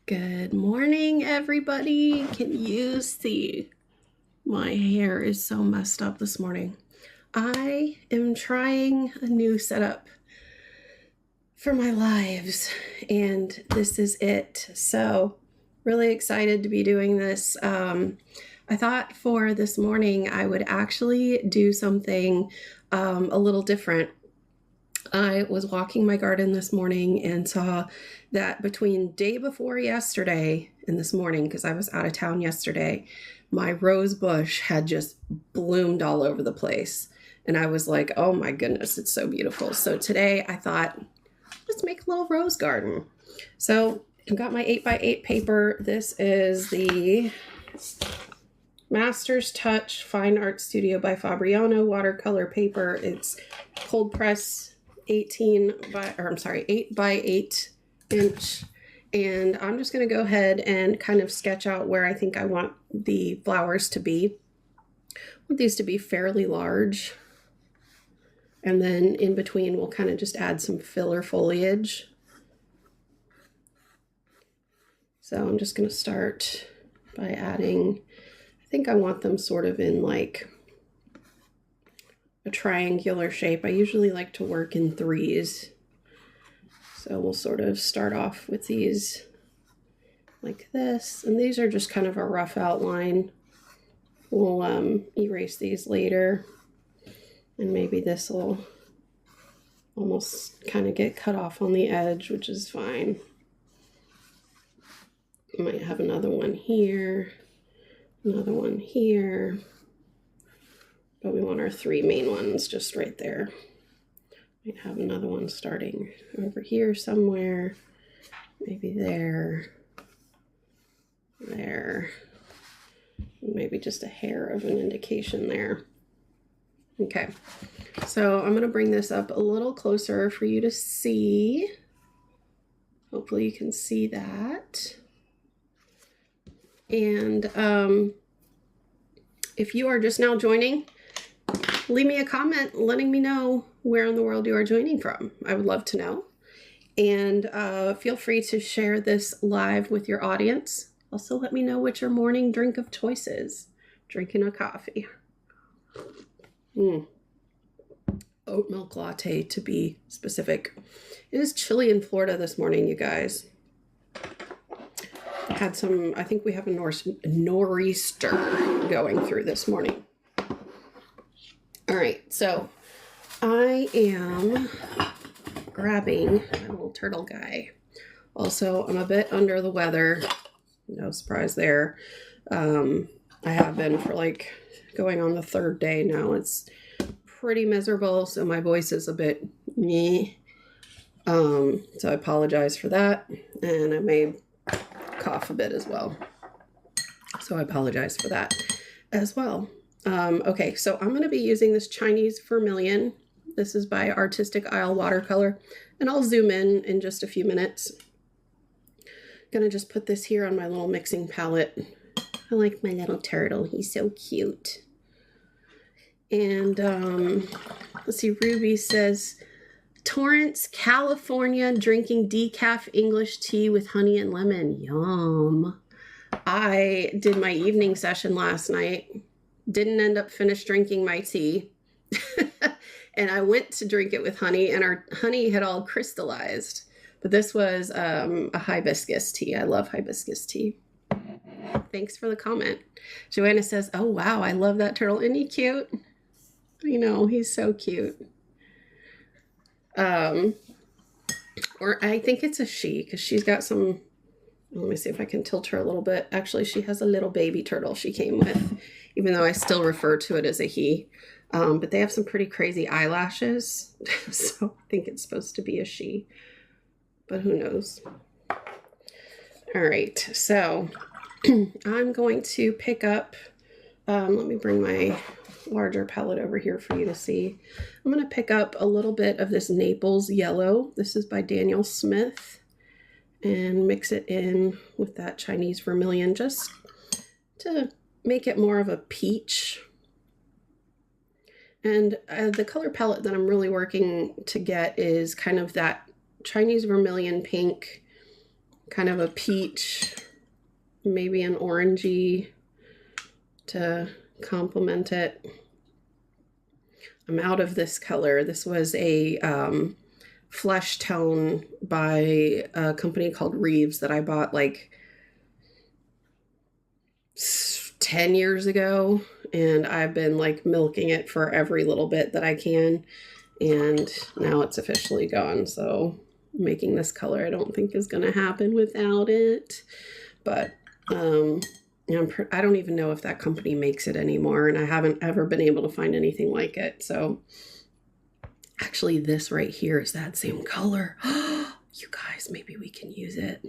Good morning, everybody. Can you see? My hair is so messed up this morning. I am trying a new setup for my lives, and this is it. So, really excited to be doing this. I thought for this morning I would actually do something a little different. I was walking my garden this morning and saw that between day before yesterday and this morning, because I was out of town yesterday, my rose bush had just bloomed all over the place. And I was like, oh my goodness, it's so beautiful. So today I thought, let's make a little rose garden. So I've got my 8x8 paper. This is the Master's Touch Fine Art Studio by Fabriano watercolor paper. It's cold press 8 by 8 inch, and I'm just going to go ahead and kind of sketch out where I think I want the flowers to be. I want these to be fairly large, and then in between we'll kind of just add some filler foliage. So I'm just going to start by adding, I think I want them sort of in like a triangular shape. I usually like to work in threes. So we'll sort of start off with these like this. And these are just kind of a rough outline. We'll erase these later. And maybe this will almost kind of get cut off on the edge, which is fine. I might have another one here, another one here. But we want our three main ones just right there. Might have another one starting over here somewhere. Maybe there. There. Maybe just a hair of an indication there. Okay. So I'm going to bring this up a little closer for you to see. Hopefully you can see that. And if you are just now joining, leave me a comment letting me know where in the world you are joining from. I would love to know. And feel free to share this live with your audience. Also, let me know what your morning drink of choice is. Drinking a coffee. Oat milk latte to be specific. It is chilly in Florida this morning, you guys. Had some, I think we have a nor'easter going through this morning. All right, so I am grabbing my little turtle guy. Also, I'm a bit under the weather. No surprise there. I have been for like going on the third day now. It's pretty miserable, so my voice is a bit meh. So I apologize for that. And I may cough a bit as well. So I apologize for that as well. Okay, so I'm going to be using this Chinese vermilion. This is by Artistic Isle Watercolor, and I'll zoom in just a few minutes. Going to just put this here on my little mixing palette. I like my little turtle. He's so cute. And let's see, Ruby says, Torrance, California, drinking decaf English tea with honey and lemon. Yum. I did my evening session last night. Didn't end up finish drinking my tea. And I went to drink it with honey, and our honey had all crystallized. But this was a hibiscus tea. I love hibiscus tea. Thanks for the comment. Joanna says, oh, wow, I love that turtle. Isn't he cute? I know, he's so cute. Or I think it's a she, because she's got some, let me see if I can tilt her a little bit. Actually, she has a little baby turtle she came with, even though I still refer to it as a he. But they have some pretty crazy eyelashes, so I think it's supposed to be a she, but who knows. All right, so I'm going to pick up, let me bring my larger palette over here for you to see. I'm going to pick up a little bit of this Naples yellow. This is by Daniel Smith, and mix it in with that Chinese vermilion just to make it more of a peach. And the color palette that I'm really working to get is kind of that Chinese vermilion pink kind of a peach, maybe an orangey to complement it. I'm out of this color. This was a flesh tone by a company called Reeves that I bought like 10 years ago, and I've been like milking it for every little bit that I can, and now it's officially gone. So making this color I don't think is going to happen without it, but I don't even know if that company makes it anymore, and I haven't ever been able to find anything like it. So actually this right here is that same color. You guys, maybe we can use it.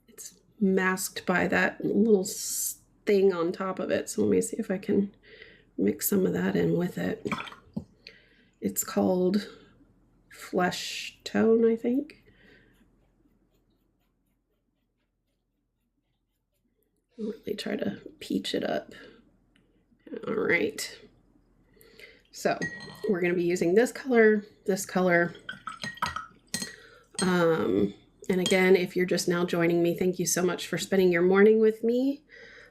It's masked by that little thing on top of it, so let me see if I can mix some of that in with it. It's called Flesh Tone, I think. I'll really try to peach it up. All right. So we're going to be using this color. And again, if you're just now joining me, thank you so much for spending your morning with me.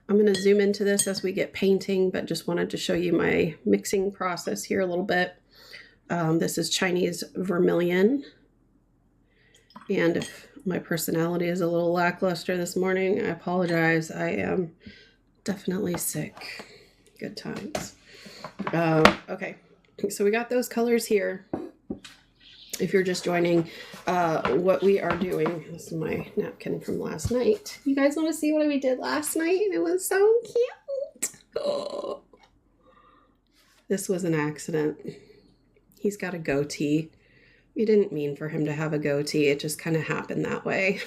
I'm going to zoom into this as we get painting, but just wanted to show you my mixing process here a little bit. This is Chinese vermilion. And if my personality is a little lackluster this morning, I apologize. I am definitely sick. Good times. Okay, so we got those colors here. If you're just joining, what we are doing, this is my napkin from last night. You guys want to see what we did last night? It was so cute. Oh. This was an accident. He's got a goatee. We didn't mean for him to have a goatee. It just kind of happened that way.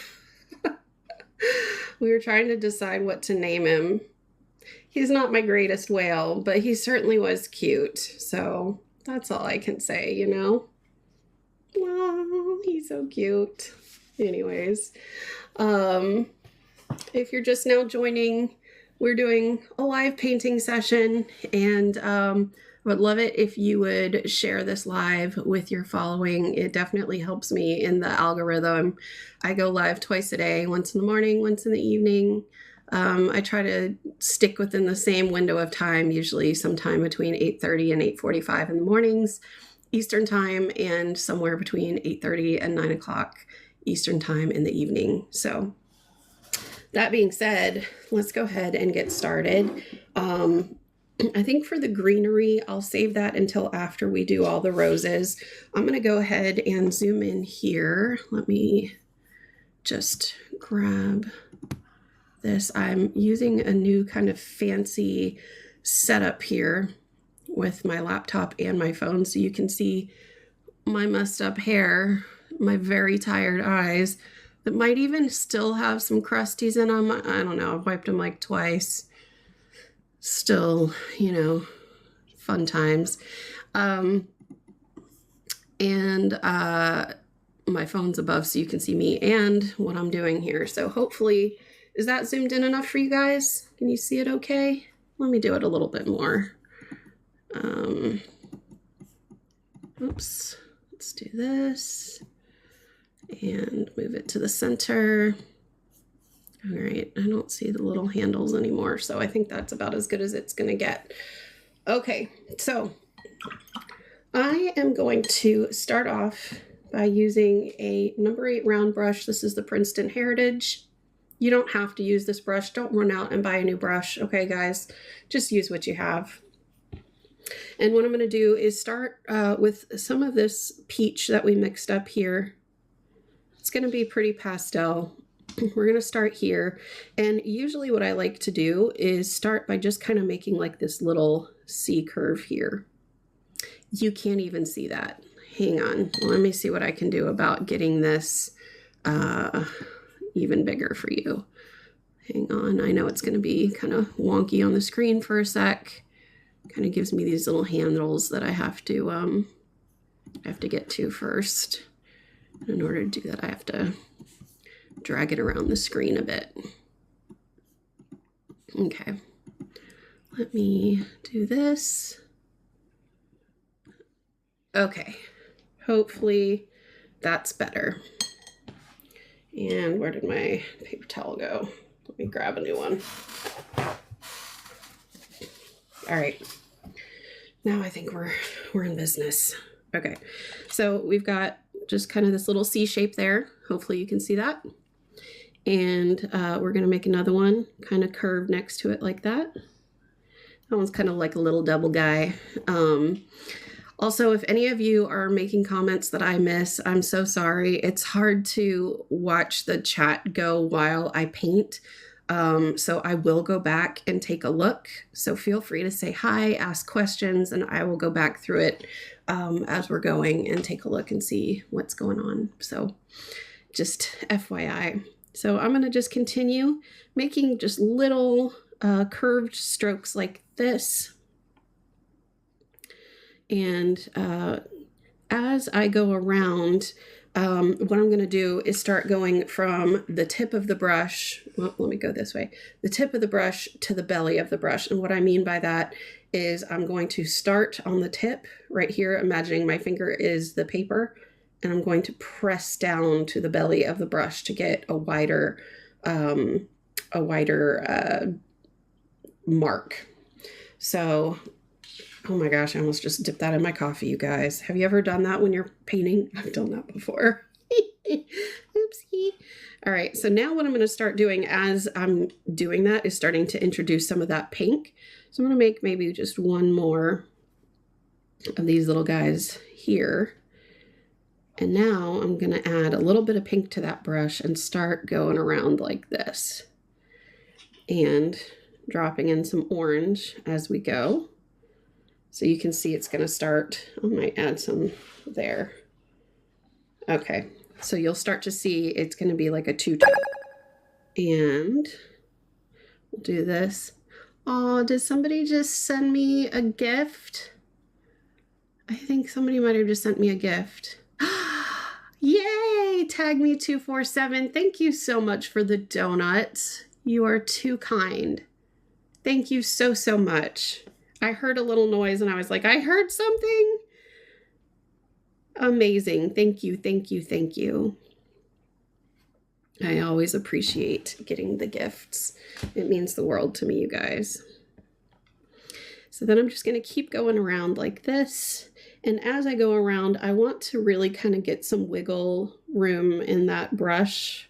We were trying to decide what to name him. He's not my greatest whale, but he certainly was cute. So that's all I can say, you know? Oh, he's so cute. Anyways, if you're just now joining, we're doing a live painting session, and I would love it if you would share this live with your following. It definitely helps me in the algorithm. I go live twice a day, once in the morning, once in the evening. I try to stick within the same window of time, usually sometime between 8:30 and 8:45 in the mornings Eastern time, and somewhere between 8:30 and 9 o'clock Eastern time in the evening. So that being said, let's go ahead and get started. I think for the greenery, I'll save that until after we do all the roses. I'm going to go ahead and zoom in here. Let me just grab this. I'm using a new kind of fancy setup here with my laptop and my phone, so you can see my messed up hair, my very tired eyes that might even still have some crusties in them. I don't know. I've wiped them like twice. Still, you know, fun times. My phone's above so you can see me and what I'm doing here. So hopefully, is that zoomed in enough for you guys? Can you see it okay? Let me do it a little bit more. Oops, let's do this and move it to the center. All right, I don't see the little handles anymore, so I think that's about as good as it's gonna get. Okay, so I am going to start off by using a number 8 round brush. This is the Princeton Heritage. You don't have to use this brush. Don't run out and buy a new brush, okay guys? Just use what you have. And what I'm going to do is start with some of this peach that we mixed up here. It's going to be pretty pastel. We're going to start here. And usually what I like to do is start by just kind of making like this little C curve here. You can't even see that. Hang on. Let me see what I can do about getting this even bigger for you. Hang on. I know it's going to be kind of wonky on the screen for a sec. Kind of gives me these little handles that I have to get to first. In order to do that, I have to drag it around the screen a bit. Okay, let me do this. Okay, hopefully that's better. And where did my paper towel go? Let me grab a new one. All right. Now I think we're in business. Okay. So we've got just kind of this little C shape there. Hopefully you can see that. And we're going to make another one kind of curved next to it like that. That one's kind of like a little double guy. Also, if any of you are making comments that I miss, I'm so sorry. It's hard to watch the chat go while I paint. So I will go back and take a look. So feel free to say hi, ask questions, and I will go back through it as we're going and take a look and see what's going on. So just FYI. So I'm going to just continue making just little curved strokes like this. And as I go around, what I'm going to do is start going from the tip of the brush. Well, let me go this way. The tip of the brush to the belly of the brush. And what I mean by that is I'm going to start on the tip right here, imagining my finger is the paper, and I'm going to press down to the belly of the brush to get a wider mark. So, oh my gosh, I almost just dipped that in my coffee, you guys. Have you ever done that when you're painting? I've done that before. Oopsie. All right, so now what I'm going to start doing as I'm doing that is starting to introduce some of that pink. So I'm going to make maybe just one more of these little guys here. And now I'm going to add a little bit of pink to that brush and start going around like this. And dropping in some orange as we go. So you can see it's going to start, I might add some there. Okay, so you'll start to see it's going to be like a two-tone. And we'll do this. Oh, did somebody just send me a gift? I think somebody might have just sent me a gift. Yay! Tag me 247. Thank you so much for the donuts. You are too kind. Thank you so, so much. I heard a little noise and I was like, I heard something. Amazing. Thank you, thank you, thank you. I always appreciate getting the gifts. It means the world to me, you guys. So then I'm just going to keep going around like this. And as I go around, I want to really kind of get some wiggle room in that brush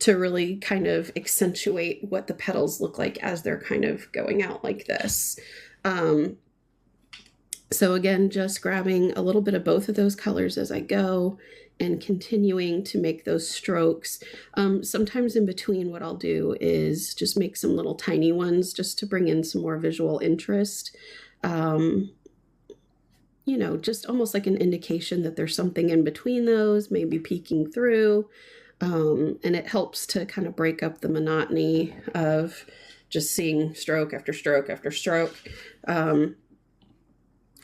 to really kind of accentuate what the petals look like as they're kind of going out like this. So again, just grabbing a little bit of both of those colors as I go and continuing to make those strokes. Sometimes in between, what I'll do is just make some little tiny ones just to bring in some more visual interest. You know, just almost like an indication that there's something in between those, maybe peeking through. And it helps to kind of break up the monotony of just seeing stroke after stroke after stroke.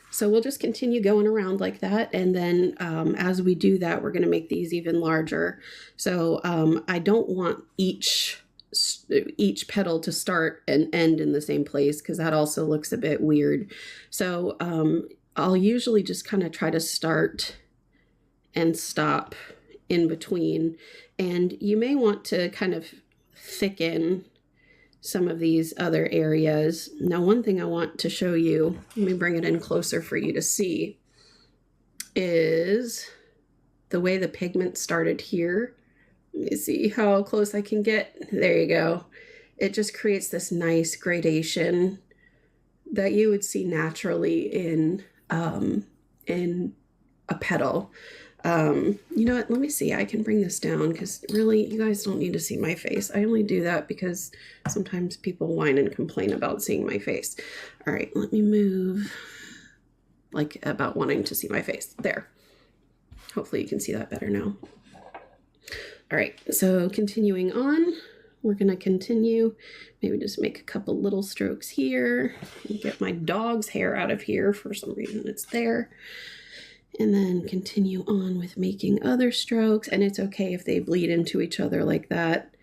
So we'll just continue going around like that. And then as we do that, we're going to make these even larger. So I don't want each petal to start and end in the same place, because that also looks a bit weird. So I'll usually just kind of try to start and stop in between. And you may want to kind of thicken some of these other areas. Now, one thing I want to show you, let me bring it in closer for you to see, is the way the pigment started here. Let me see how close I can get. There you go. It just creates this nice gradation that you would see naturally in a petal. You know what, let me see, I can bring this down, because really you guys don't need to see my face. I only do that because sometimes people whine and complain about seeing my face. All right, let me move, like about wanting to see my face. There. Hopefully you can see that better now. All right, so continuing on, we're going to continue, maybe just make a couple little strokes here, and get my dog's hair out of here. For some reason it's there. And then continue on with making other strokes. And it's okay if they bleed into each other like that.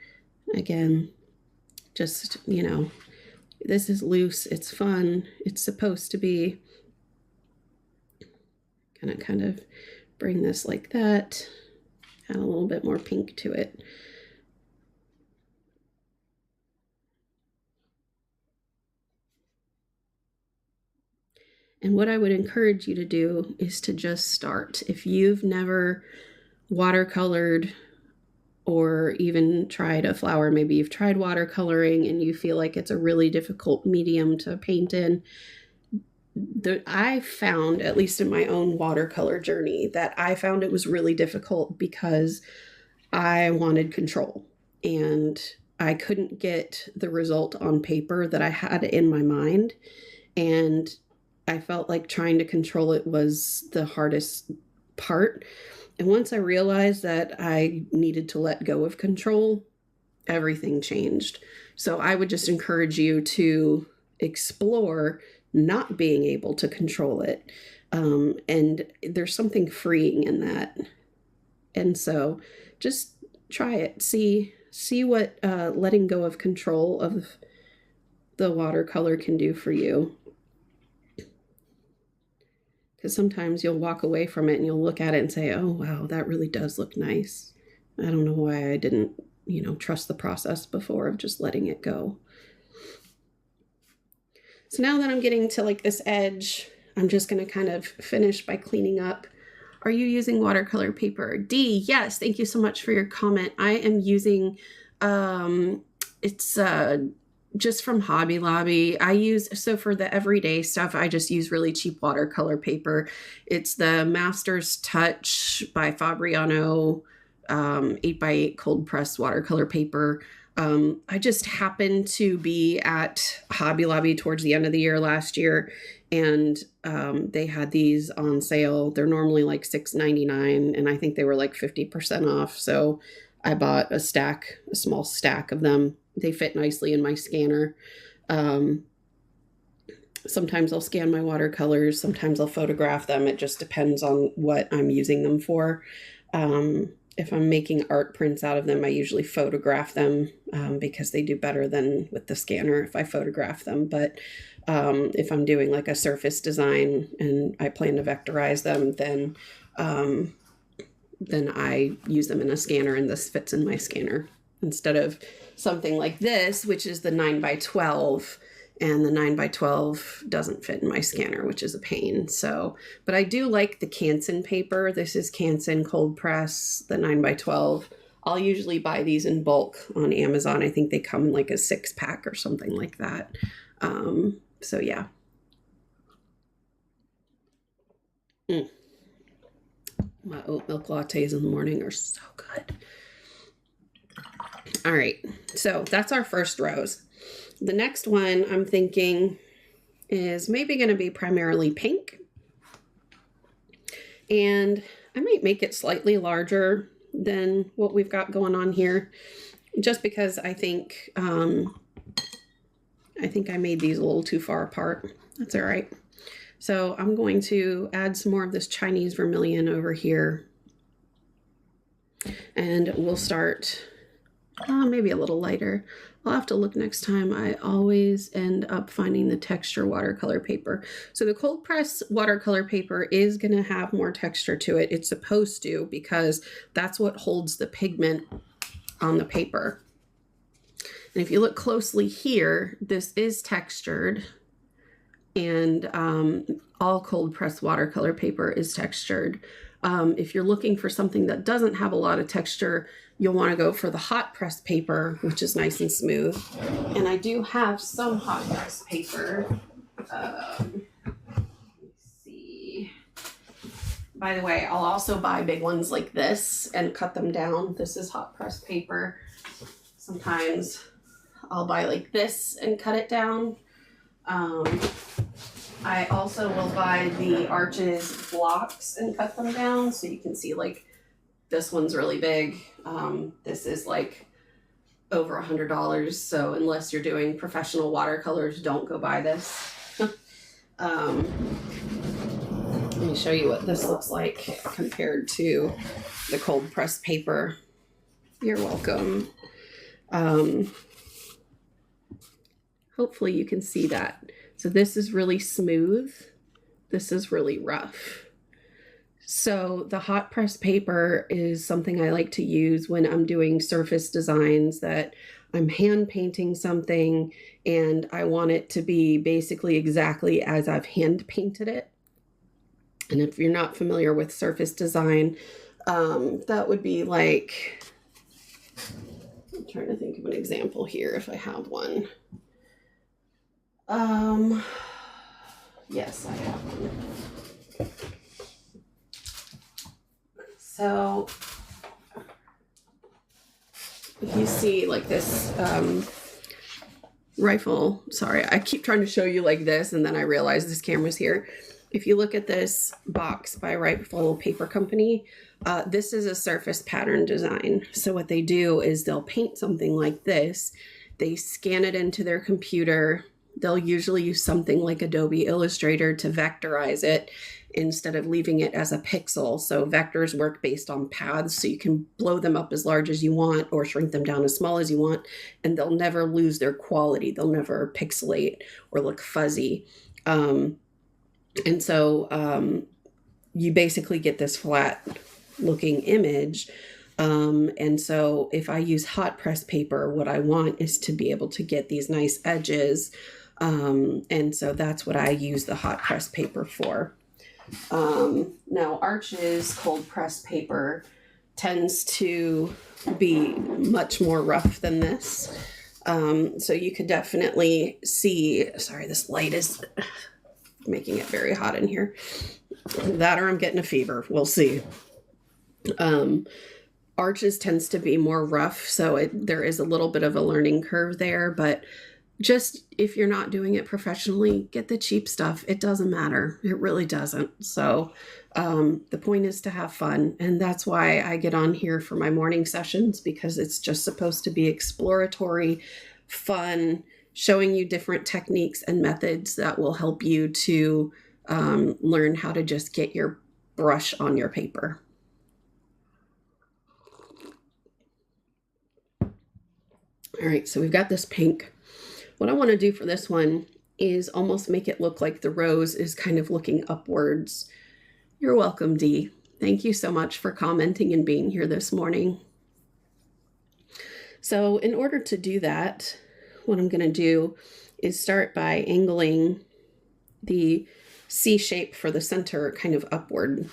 Again, just, you know, this is loose. It's fun. It's supposed to be. Gonna kind of bring this like that. Add a little bit more pink to it. And what I would encourage you to do is to just start. If you've never watercolored or even tried a flower, maybe you've tried watercoloring and you feel like it's a really difficult medium to paint in, I found, at least in my own watercolor journey, that I found it was really difficult because I wanted control and I couldn't get the result on paper that I had in my mind. And I felt like trying to control it was the hardest part. And once I realized that I needed to let go of control, everything changed. So I would just encourage you to explore not being able to control it. And there's something freeing in that. And so just try it. See what letting go of control of the watercolor can do for you. Because sometimes you'll walk away from it and you'll look at it and say, oh, wow, that really does look nice. I don't know why I didn't, trust the process before of just letting it go. So now that I'm getting to like this edge, I'm just going to kind of finish by cleaning up. Are you using watercolor paper? D, yes, thank you so much for your comment. I am using, it's just from Hobby Lobby. So for the everyday stuff, I just use really cheap watercolor paper. It's the Master's Touch by Fabriano 8x8 cold pressed watercolor paper. I just happened to be at Hobby Lobby towards the end of the year last year, and they had these on sale. They're normally like $6.99, and I think they were like 50% off. So I bought a small stack of them. They fit nicely in my scanner. Sometimes I'll scan my watercolors. Sometimes I'll photograph them. It just depends on what I'm using them for. If I'm making art prints out of them, I usually photograph them because they do better than with the scanner if I photograph them. But if I'm doing like a surface design and I plan to vectorize them, then I use them in a scanner, and this fits in my scanner instead of something like this, which is the 9x12, and the 9x12 doesn't fit in my scanner, which is a pain. So, but I do like the Canson paper. This is Canson cold press, the 9x12. I'll usually buy these in bulk on Amazon. I think they come in like a 6-pack or something like that. So yeah. My oat milk lattes in the morning are so good. All right, so that's our first rose. The next one I'm thinking is maybe going to be primarily pink. And I might make it slightly larger than what we've got going on here, just because I think I made these a little too far apart. That's all right. So I'm going to add some more of this Chinese vermilion over here. And we'll start maybe a little lighter. I'll have to look next time. I always end up finding the texture watercolor paper. So the cold press watercolor paper is going to have more texture to it. It's supposed to, because that's what holds the pigment on the paper. And if you look closely here, this is textured, and all cold press watercolor paper is textured. If you're looking for something that doesn't have a lot of texture, you'll want to go for the hot press paper, which is nice and smooth. And I do have some hot press paper. Let's see. By the way, I'll also buy big ones like this and cut them down. This is hot press paper. Sometimes I'll buy like this and cut it down. I also will buy the Arches blocks and cut them down, so you can see like this one's really big. This is like over $100. So unless you're doing professional watercolors, don't go buy this. Let me show you what this looks like compared to the cold press paper. You're welcome. Hopefully you can see that. So this is really smooth. This is really rough. So the hot press paper is something I like to use when I'm doing surface designs that I'm hand painting something and I want it to be basically exactly as I've hand painted it. And if you're not familiar with surface design, that would be like, I'm trying to think of an example here if I have one. Yes, I have one. So if you see like this rifle, sorry, I keep trying to show you like this and then I realize this camera's here. If you look at this box by Rifle Paper Company, this is a surface pattern design. So what they do is they'll paint something like this. They scan it into their computer. They'll usually use something like Adobe Illustrator to vectorize it instead of leaving it as a pixel. So vectors work based on paths, so you can blow them up as large as you want or shrink them down as small as you want, and they'll never lose their quality. They'll never pixelate or look fuzzy. And so you basically get this flat looking image. And so if I use hot press paper, what I want is to be able to get these nice edges. And so that's what I use the hot press paper for. Now Arch's cold press paper tends to be much more rough than this. So you could definitely see, sorry, this light is making it very hot in here. That or I'm getting a fever. We'll see. Arches tends to be more rough, so there is a little bit of a learning curve there, but just if you're not doing it professionally, get the cheap stuff. It doesn't matter. It really doesn't. So the point is to have fun, and that's why I get on here for my morning sessions, because it's just supposed to be exploratory, fun, showing you different techniques and methods that will help you to learn how to just get your brush on your paper. All right, so we've got this pink. What I want to do for this one is almost make it look like the rose is kind of looking upwards. You're welcome, Dee. Thank you so much for commenting and being here this morning. So in order to do that, what I'm going to do is start by angling the C shape for the center kind of upward,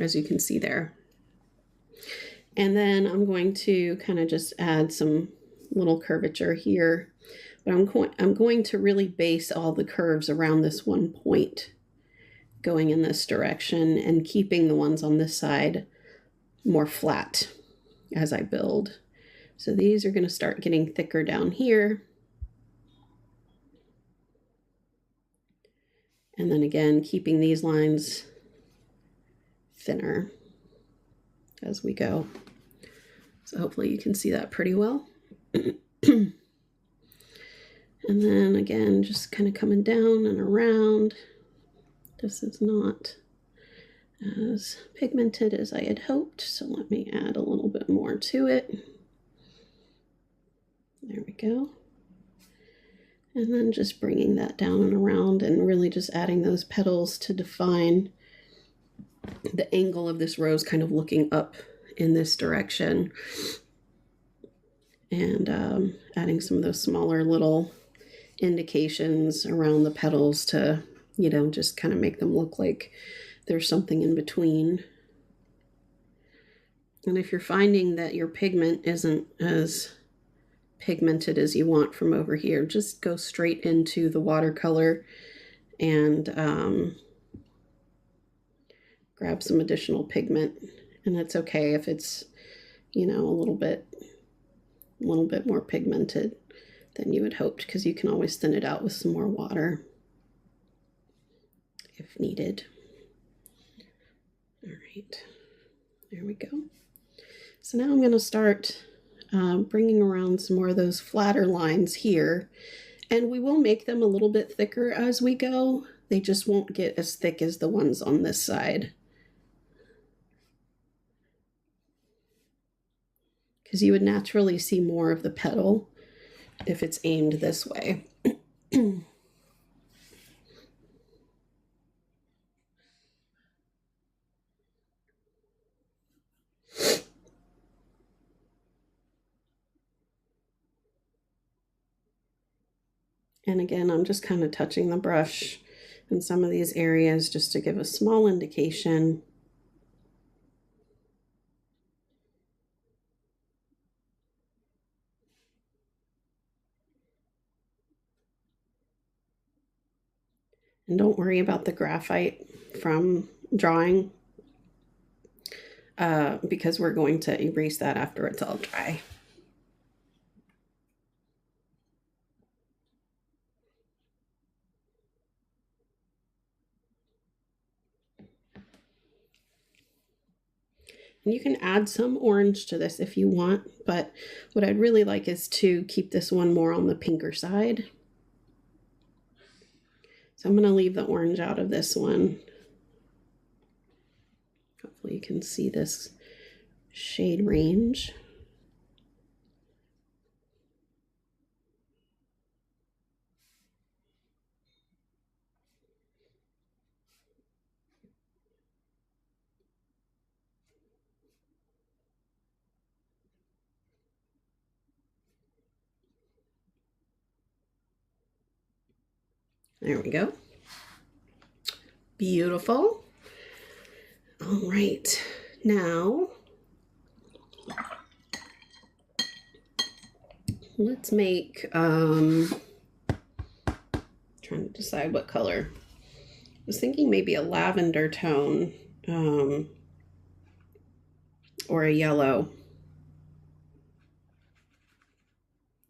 as you can see there. And then I'm going to kind of just add some little curvature here, but I'm going to really base all the curves around this one point going in this direction and keeping the ones on this side more flat as I build. So these are going to start getting thicker down here. And then again, keeping these lines thinner as we go. So hopefully you can see that pretty well. And then again, just kind of coming down and around. This is not as pigmented as I had hoped, so let me add a little bit more to it. There we go. And then just bringing that down and around and really just adding those petals to define the angle of this rose kind of looking up in this direction. And adding some of those smaller little indications around the petals to, you know, just kind of make them look like there's something in between. And if you're finding that your pigment isn't as pigmented as you want from over here, just go straight into the watercolor and grab some additional pigment. And it's okay if it's, you know, a little bit more pigmented than you had hoped, because you can always thin it out with some more water if needed. All right, there we go. So now I'm going to start bringing around some more of those flatter lines here, and we will make them a little bit thicker as we go. They just won't get as thick as the ones on this side, because you would naturally see more of the petal if it's aimed this way. And again, I'm just kind of touching the brush in some of these areas just to give a small indication. And don't worry about the graphite from drawing because we're going to erase that after it's all dry. And you can add some orange to this if you want, but what I'd really like is to keep this one more on the pinker side. So I'm going to leave the orange out of this one. Hopefully you can see this shade range. There we go. Beautiful. All right, now let's make, trying to decide what color. I was thinking maybe a lavender tone or a yellow.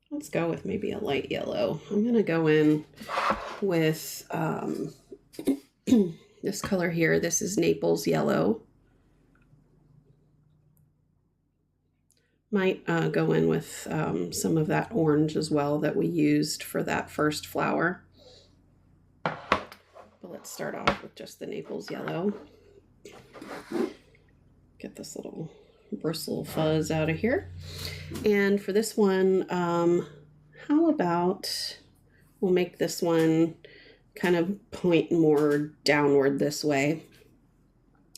Let's go with maybe a light yellow. I'm going to go in with this color here. This is Naples yellow. Might go in with some of that orange as well that we used for that first flower. But let's start off with just the Naples yellow. Get this little bristle fuzz out of here. And for this one, how about we'll make this one kind of point more downward this way.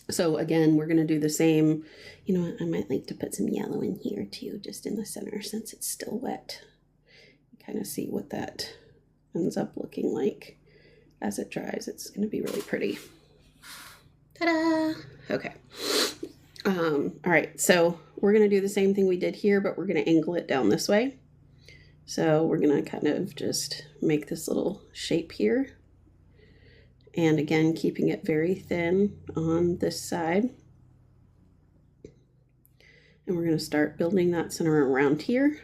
So again, we're going to do the same. You know what, I might like to put some yellow in here too, just in the center since it's still wet. Kind of see what that ends up looking like as it dries. It's going to be really pretty. Ta-da! Okay. All right, so we're going to do the same thing we did here, but we're going to angle it down this way. So we're going to kind of just make this little shape here. And again, keeping it very thin on this side. And we're going to start building that center around here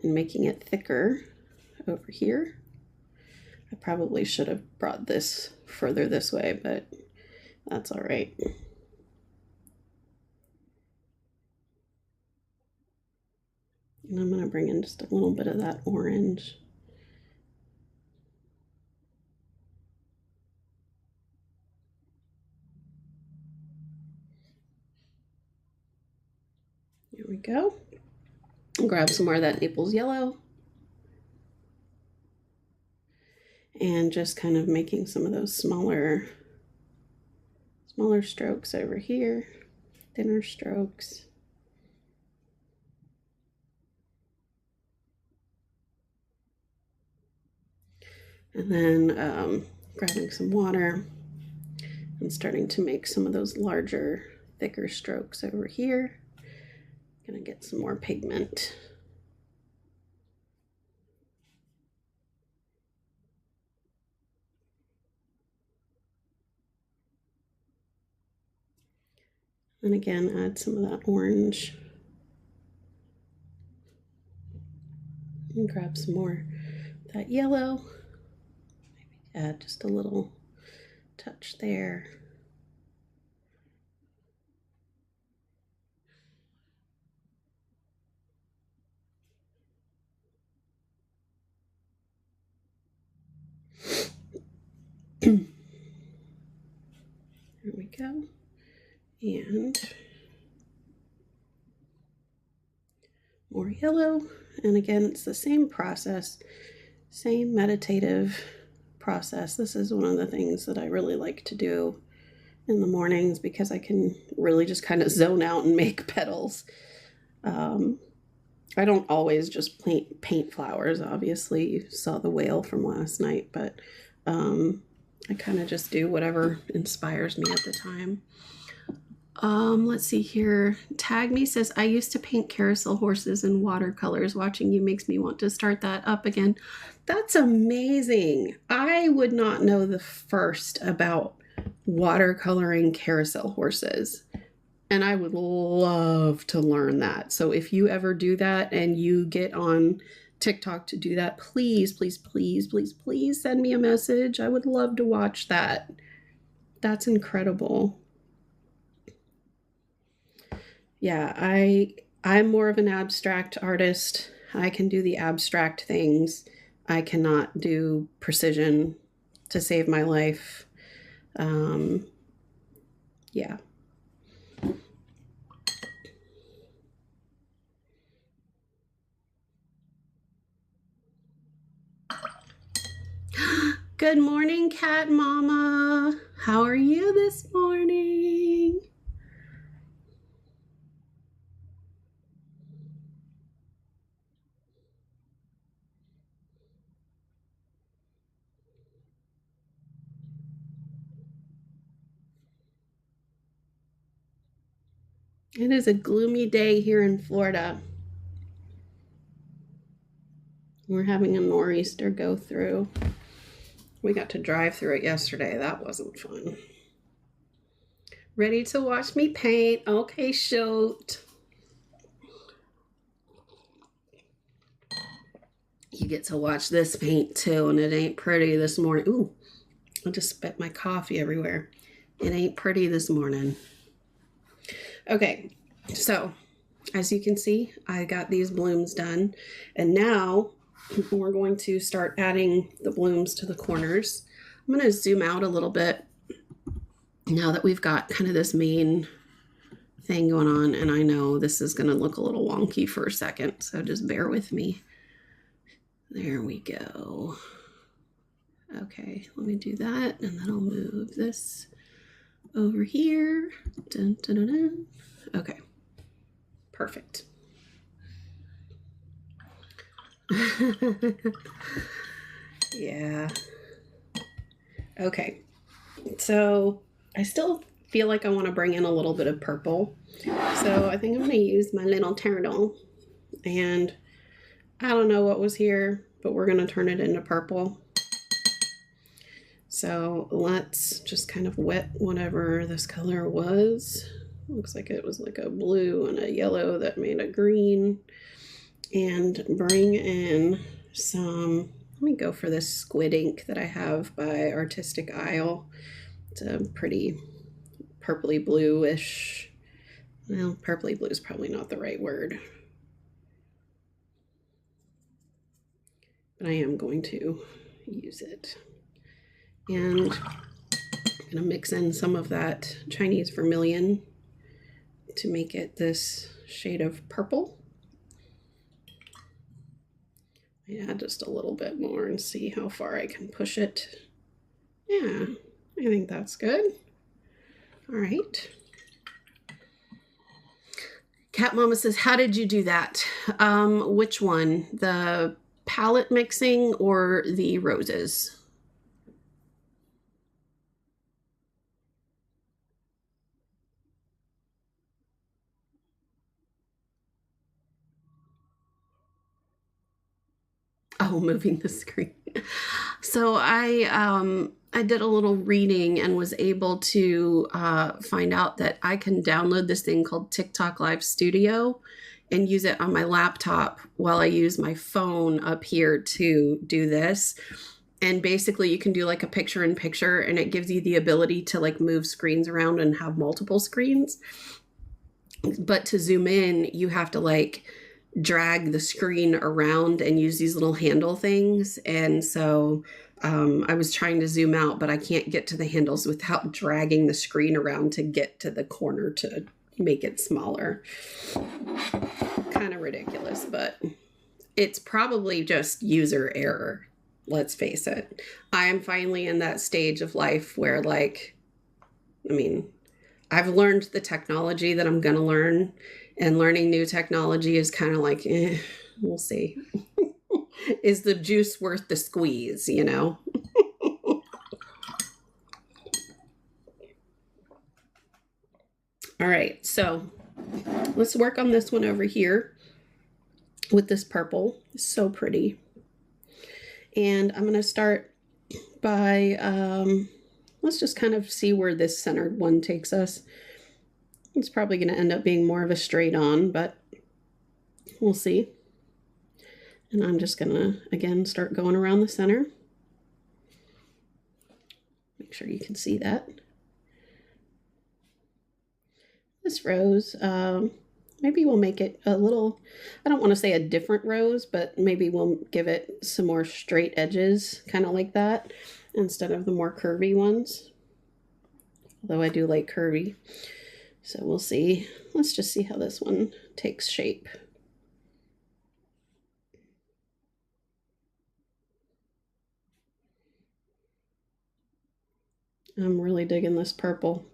and making it thicker over here. I probably should have brought this further this way, but that's all right. And I'm going to bring in just a little bit of that orange. There we go. Grab some more of that Naples yellow. And just kind of making some of those smaller strokes over here, thinner strokes. And then grabbing some water and starting to make some of those larger, thicker strokes over here. Gonna get some more pigment. And again, add some of that orange. And grab some more of that yellow. Maybe add just a little touch there. There we go. And more yellow. And again, it's the same process, same meditative process. This is one of the things that I really like to do in the mornings because I can really just kind of zone out and make petals. I don't always just paint flowers. Obviously, you saw the whale from last night, but I kind of just do whatever inspires me at the time. Let's see here. Tag Me says, I used to paint carousel horses in watercolors. Watching you makes me want to start that up again. That's amazing. I would not know the first about watercoloring carousel horses. And I would love to learn that. So if you ever do that and you get on TikTok to do that, please, please, please, please, please send me a message. I would love to watch that. That's incredible. Yeah, I'm more of an abstract artist. I can do the abstract things. I cannot do precision to save my life. Yeah. Good morning, Cat Mama. How are you this morning? It is a gloomy day here in Florida. We're having a nor'easter go through. We got to drive through it yesterday. That wasn't fun. Ready to watch me paint? Okay, shoot. You get to watch this paint too, and it ain't pretty this morning. Ooh, I just spit my coffee everywhere. It ain't pretty this morning. Okay, so as you can see, I got these blooms done, and now we're going to start adding the blooms to the corners. I'm going to zoom out a little bit now that we've got kind of this main thing going on, and I know this is going to look a little wonky for a second, so just bear with me. There we go. Okay, let me do that, and then I'll move this over here. Dun, dun, dun, dun. Okay, perfect. Yeah. Okay, so I still feel like I want to bring in a little bit of purple. So I think I'm going to use my little turtle, and I don't know what was here, but we're going to turn it into purple. So let's just kind of wet whatever this color was. Looks like it was like a blue and a yellow that made a green. And bring in some, let me go for this squid ink that I have by Artistic Isle. It's a pretty purpley bluish. Well, purpley blue is probably not the right word. But I am going to use it. And I'm going to mix in some of that Chinese vermilion to make it this shade of purple. Add just a little bit more and see how far I can push it. Yeah, I think that's good. All right. Cat Mama says, how did you do that? Which one? The palette mixing or the roses? Oh, moving the screen. So I did a little reading and was able to find out that I can download this thing called TikTok Live Studio and use it on my laptop while I use my phone up here to do this. And basically you can do like a picture in picture, and it gives you the ability to like move screens around and have multiple screens. But to zoom in, you have to like drag the screen around and use these little handle things. And so I was trying to zoom out, but I can't get to the handles without dragging the screen around to get to the corner to make it smaller. Kind of ridiculous, but it's probably just user error. Let's face it. I am finally in that stage of life where, like, I mean, I've learned the technology that I'm going to learn, And learning new technology is kind of like, we'll see. Is the juice worth the squeeze, you know? All right, so let's work on this one over here with this purple. It's so pretty. And I'm going to start by, let's just kind of see where this centered one takes us. It's probably going to end up being more of a straight on, but we'll see. And I'm just going to, again, start going around the center. Make sure you can see that. This rose, maybe we'll make it a little, I don't want to say a different rose, but maybe we'll give it some more straight edges, kind of like that, instead of the more curvy ones. Although I do like curvy. So we'll see. Let's just see how this one takes shape. I'm really digging this purple.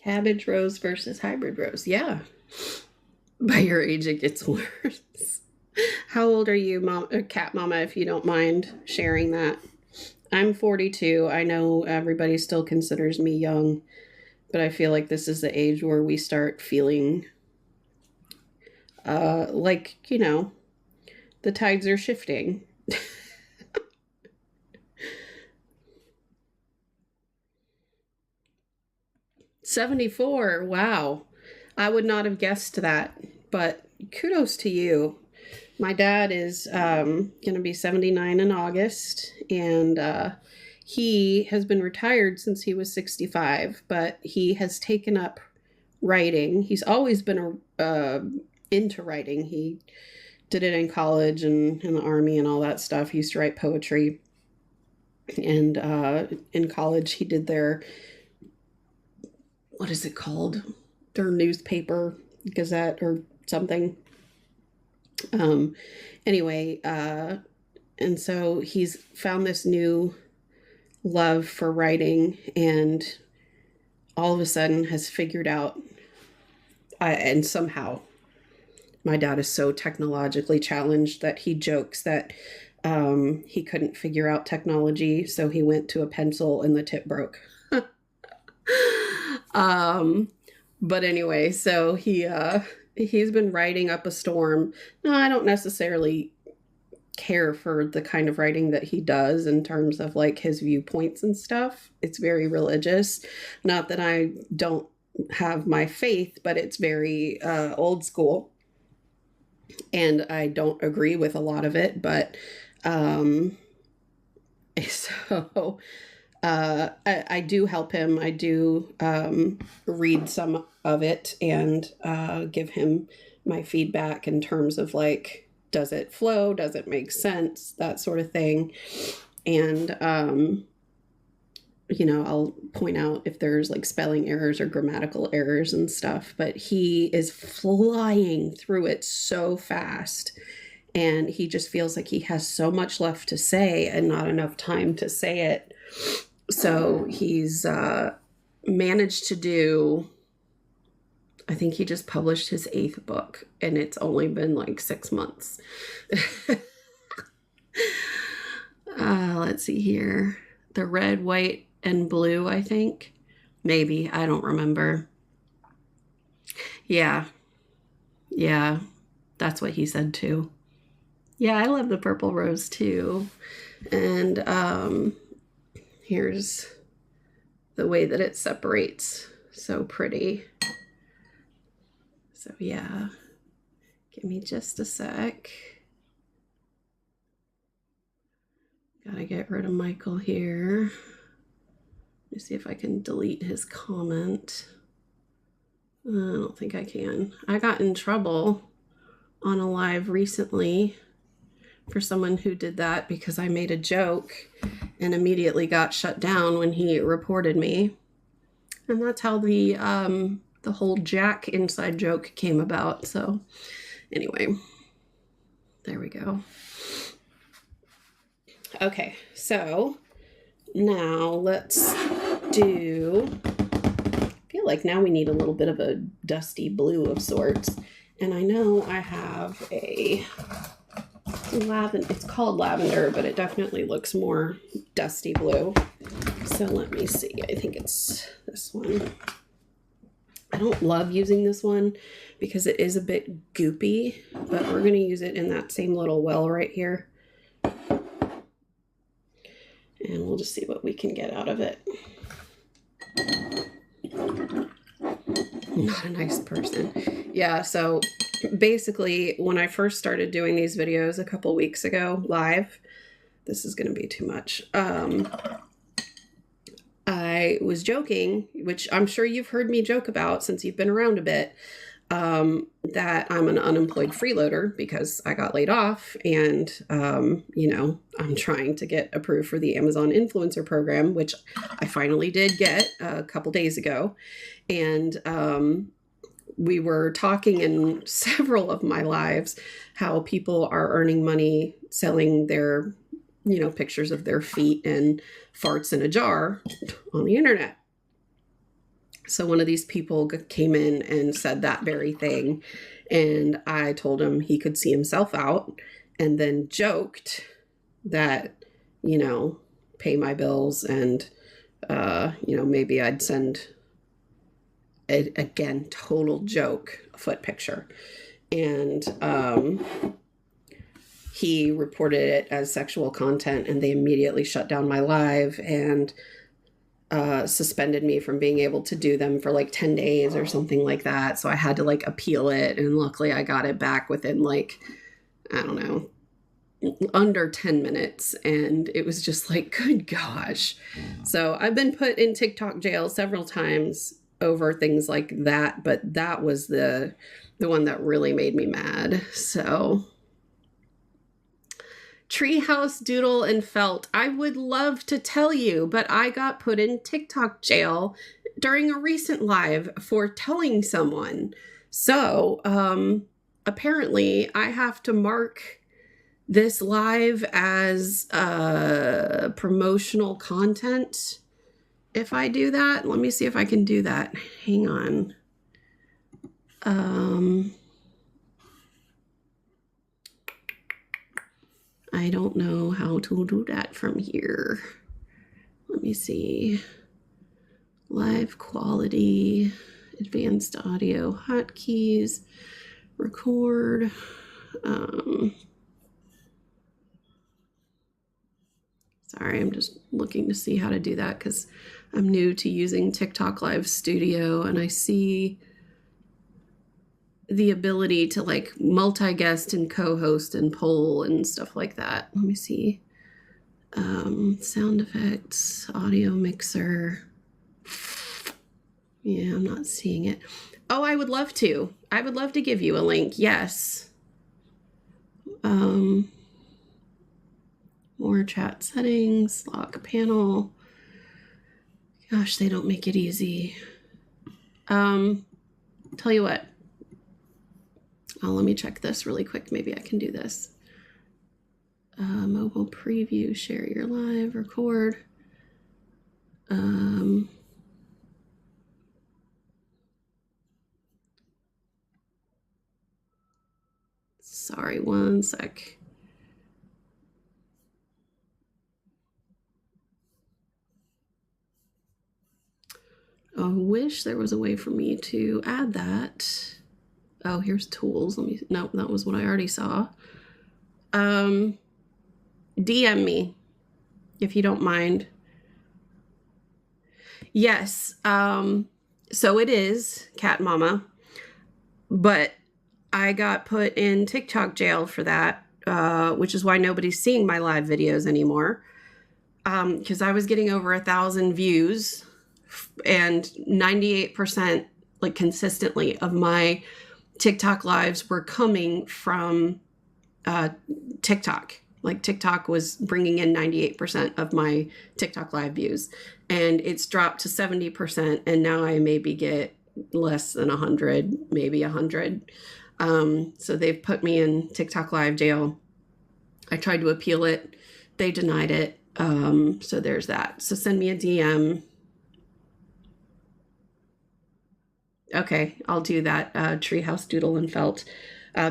Cabbage rose versus hybrid rose. Yeah. By your age, it gets worse. How old are you, Mom, Cat Mama, if you don't mind sharing that? I'm 42. I know everybody still considers me young, but I feel like this is the age where we start feeling like, you know, the tides are shifting. 74. Wow. I would not have guessed that, but kudos to you. My dad is going to be 79 in August, and he has been retired since he was 65, but he has taken up writing. He's always been into writing. He did it in college and in the army and all that stuff. He used to write poetry. And in college, he did their, what is it called? Their newspaper, Gazette or something. Anyway, and so he's found this new love for writing, and all of a sudden has figured out, and somehow my dad is so technologically challenged that he jokes that he couldn't figure out technology, so he went to a pencil and the tip broke. But anyway, so he's been writing up a storm. No, I don't necessarily care for the kind of writing that he does in terms of like his viewpoints and stuff. It's very religious. Not that I don't have my faith, but it's very old school. And I don't agree with a lot of it, but so I do help him. I do read some of it and give him my feedback in terms of like, does it flow? Does it make sense? That sort of thing. And, you know, I'll point out if there's like spelling errors or grammatical errors and stuff, but he is flying through it so fast. And he just feels like he has so much left to say and not enough time to say it. So he's managed to do, I think he just published his 8th book, and it's only been like 6 months. Let's see here. The red, white, and blue, I think. Maybe. I don't remember. Yeah. Yeah. That's what he said too. Yeah, I love the purple rose too. And here's the way that it separates. So pretty. So yeah, give me just a sec. Gotta get rid of Michael here. Let me see if I can delete his comment. I don't think I can. I got in trouble on a live recently for someone who did that because I made a joke and immediately got shut down when he reported me. And that's how the the whole Jack inside joke came about. So anyway, there we go. Okay, so now let's do, I feel like now we need a little bit of a dusty blue of sorts. And I know I have a lavender, it's called lavender, but it definitely looks more dusty blue. So let me see, I think it's this one. I don't love using this one because it is a bit goopy, but we're going to use it in that same little well right here. And we'll just see what we can get out of it. Not a nice person. Yeah, so basically when I first started doing these videos a couple weeks ago live, this is going to be too much. I was joking, which I'm sure you've heard me joke about since you've been around a bit, that I'm an unemployed freeloader because I got laid off and, you know, I'm trying to get approved for the Amazon influencer program, which I finally did get a couple days ago. And we were talking in several of my lives how people are earning money selling their, you know, pictures of their feet and farts in a jar on the internet. So one of these people came in and said that very thing. And I told him he could see himself out, and then joked that, you know, pay my bills and, you know, maybe I'd send, again, total joke, a foot picture. And, he reported it as sexual content, and they immediately shut down my live and suspended me from being able to do them for like 10 days or something like that. So I had to like appeal it. And luckily I got it back within like, I don't know, under 10 minutes. And it was just like, good gosh. So I've been put in TikTok jail several times over things like that. But that was the one that really made me mad. So Treehouse, Doodle, and Felt. I would love to tell you, but I got put in TikTok jail during a recent live for telling someone. So, apparently I have to mark this live as promotional content if I do that. Let me see if I can do that. Hang on. I don't know how to do that from here. Let me see. Live quality, advanced audio, hotkeys, record. Sorry, I'm just looking to see how to do that because I'm new to using TikTok Live Studio, and I see the ability to like multi-guest and co-host and poll and stuff like that. Let me see. Sound effects, audio mixer. Yeah, I'm not seeing it. Oh, I would love to. I would love to give you a link. Yes. More chat settings, lock panel. Gosh, they don't make it easy. Tell you what. Oh, let me check this really quick. Maybe I can do this. Mobile preview, share your live, record. Sorry, one sec. I wish there was a way for me to add that. Oh, here's tools. Let me, no, that was what I already saw. DM me if you don't mind. Yes. So it is Cat Mama, but I got put in TikTok jail for that, which is why nobody's seeing my live videos anymore. Because I was getting over 1,000 views and 98% like consistently of my TikTok lives were coming from TikTok. Like TikTok was bringing in 98% of my TikTok live views, and it's dropped to 70%. And now I maybe get less than 100, maybe 100. So they've put me in TikTok live jail. I tried to appeal it. They denied it. So there's that. So send me a DM. Okay, I'll do that. Treehouse Doodle and Felt,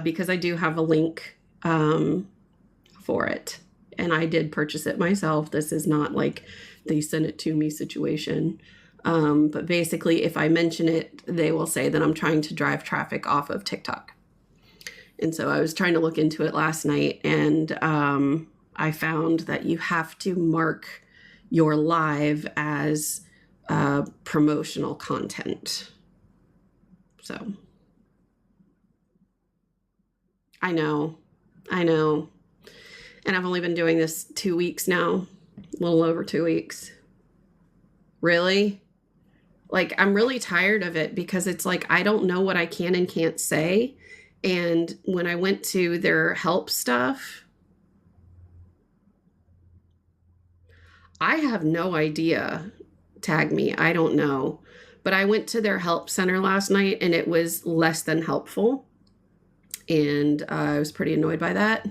because I do have a link for it. And I did purchase it myself. This is not like they sent it to me situation. But basically, if I mention it, they will say that I'm trying to drive traffic off of TikTok. And so I was trying to look into it last night, and I found that you have to mark your live as promotional content. So I know. And I've only been doing this 2 weeks now, a little over 2 weeks. Really? Like, I'm really tired of it because it's like, I don't know what I can and can't say. And when I went to their help stuff, I have no idea. Tag me. I don't know. But I went to their help center last night and it was less than helpful. And I was pretty annoyed by that.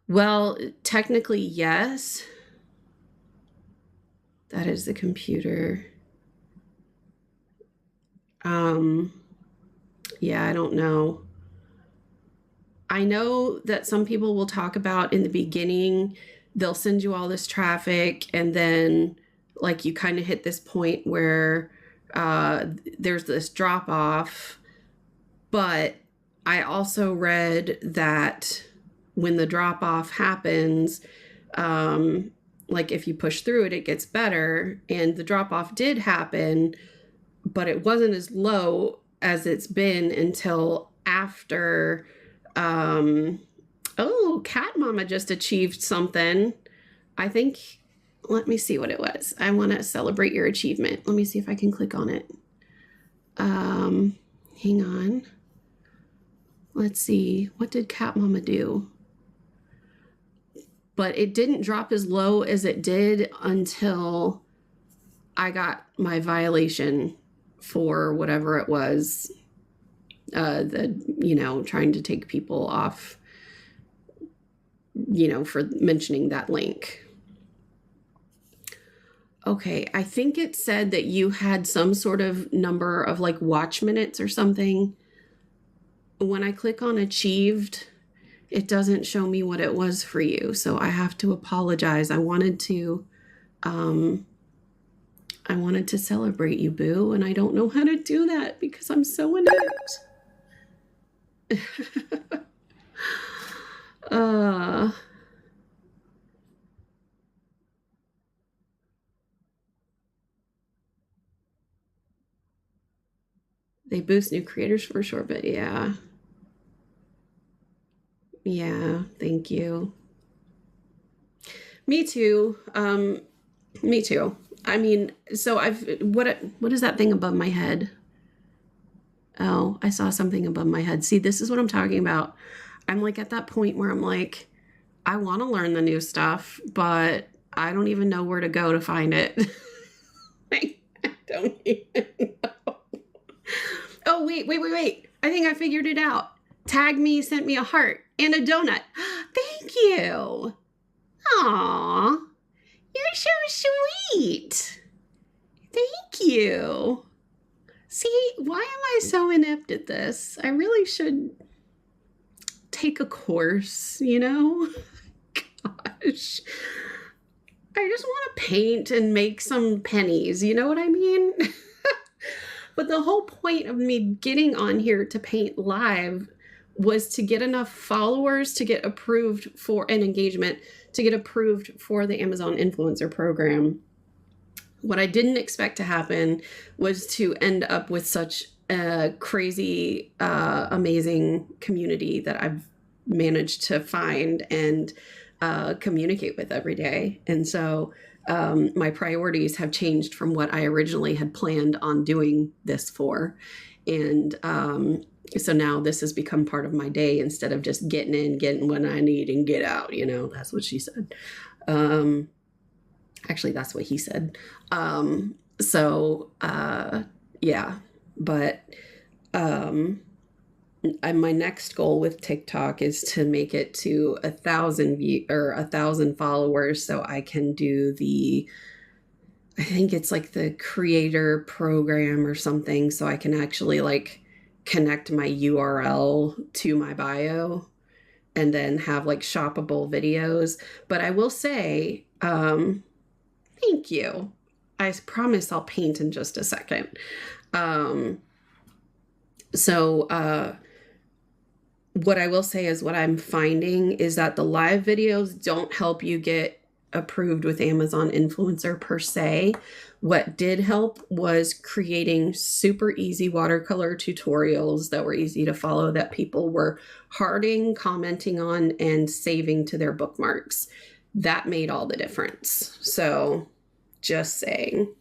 Well, technically, yes. That is the computer. Yeah, I don't know. I know that some people will talk about in the beginning, they'll send you all this traffic and then like you kind of hit this point where there's this drop off. But I also read that when the drop off happens, like if you push through it, it gets better. And the drop off did happen, but it wasn't as low as it's been until after. Oh, Cat Mama just achieved something. I think, let me see what it was. I want to celebrate your achievement. Let me see if I can click on it. Hang on. Let's see. What did Cat Mama do? But it didn't drop as low as it did until I got my violation for whatever it was. Trying to take people off, for mentioning that link. Okay, I think it said that you had some sort of number of like watch minutes or something. When I click on achieved, it doesn't show me what it was for you. So I have to apologize. I wanted to celebrate you, boo, and I don't know how to do that because I'm so inept. They boost new creators for sure, but yeah. Yeah, thank you. Me too. Me too. I mean, so what is that thing above my head? Oh, I saw something above my head. See, this is what I'm talking about. I'm like at that point where I'm like, I want to learn the new stuff, but I don't even know where to go to find it. I don't even know. Oh, wait. I think I figured it out. Tag me, sent me a heart and a donut. Thank you. Aw, you're so sweet. Thank you. See, why am I so inept at this? I really should take a course, Gosh. I just want to paint and make some pennies, you know what I mean? But the whole point of me getting on here to paint live was to get enough followers to get approved for an engagement, to get approved for the Amazon influencer program. What I didn't expect to happen was to end up with such a crazy, amazing community that I've managed to find and communicate with every day. And so my priorities have changed from what I originally had planned on doing this for. And so now this has become part of my day instead of just getting what I need and get out, That's what she said. Actually, that's what he said. So, yeah, but, my next goal with TikTok is to make it to 1,000 view or 1,000 followers so I can do I think it's like the creator program or something, so I can actually like connect my URL to my bio and then have like shoppable videos. But I will say, thank you. I promise I'll paint in just a second. Um, so what I will say is what I'm finding is that the live videos don't help you get approved with Amazon Influencer per se. What did help was creating super easy watercolor tutorials that were easy to follow, that people were hearting, commenting on, and saving to their bookmarks. That made all the difference. So just saying.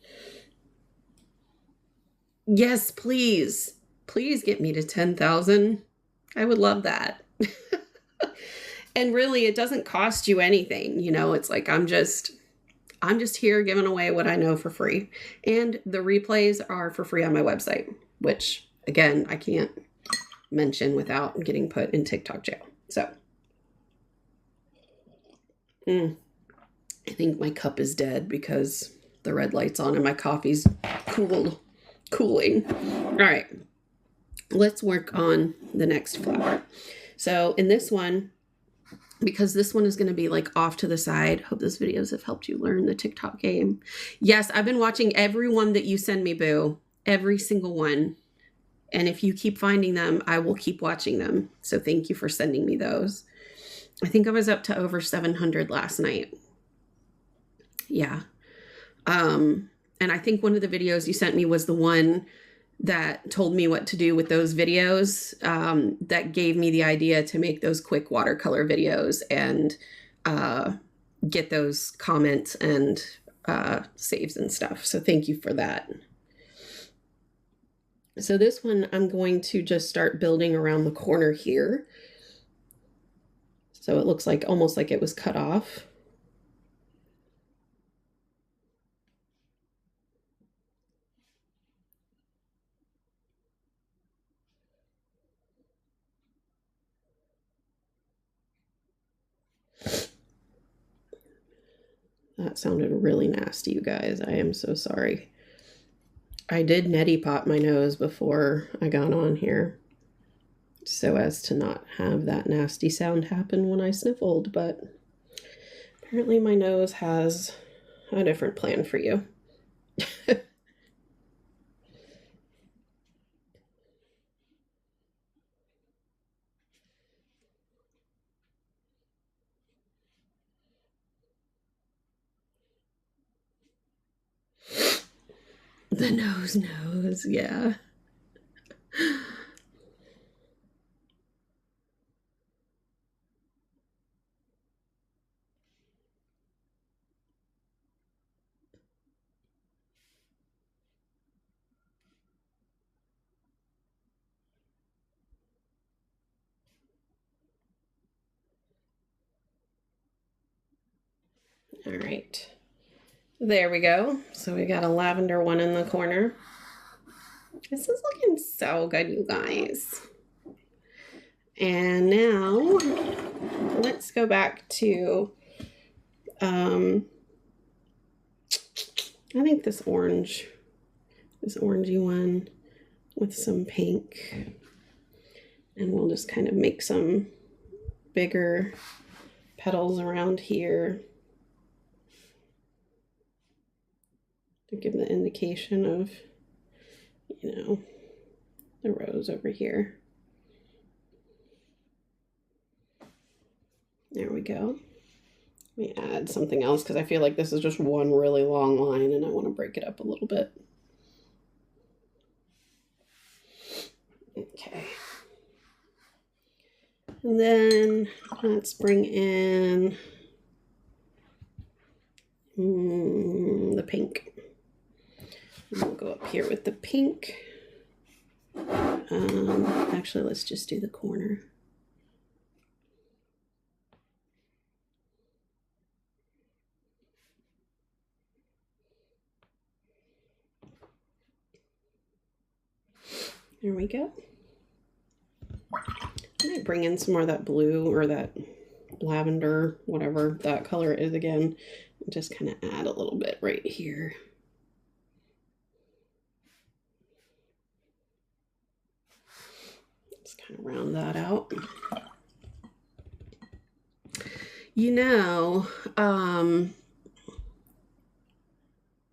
Yes, please. Please get me to 10,000. I would love that. And really, it doesn't cost you anything. You know, it's like I'm just here giving away what I know for free. And the replays are for free on my website, which again, I can't mention without getting put in TikTok jail. So I think my cup is dead because the red light's on and my coffee's cooling. All right, let's work on the next flower. So in this one, because this one is going to be like off to the side. Hope those videos have helped you learn the TikTok game. Yes, I've been watching every one that you send me, Boo. Every single one. And if you keep finding them, I will keep watching them. So thank you for sending me those. I think I was up to over 700 last night. Yeah. And I think one of the videos you sent me was the one that told me what to do with those videos, that gave me the idea to make those quick watercolor videos and get those comments and saves and stuff. So thank you for that. So this one, I'm going to just start building around the corner here. So it looks like almost like it was cut off. That sounded really nasty, you guys. I am so sorry. I did neti pot my nose before I got on here, so as to not have that nasty sound happen when I sniffled, but apparently my nose has a different plan for you. The nose, yeah. All right. There we go. So we got a lavender one in the corner. This is looking so good, you guys. And now let's go back to, I think this orangey one with some pink. And we'll just kind of make some bigger petals around here to give the indication of, you know, the rose over here. There we go. Let me add something else because I feel like this is just one really long line and I want to break it up a little bit. Okay. And then let's bring in the pink. We'll go up here with the pink. Actually, let's just do the corner. There we go. I might bring in some more of that blue or that lavender, whatever that color is again, and just kind of add a little bit right here. Just kind of round that out. You know,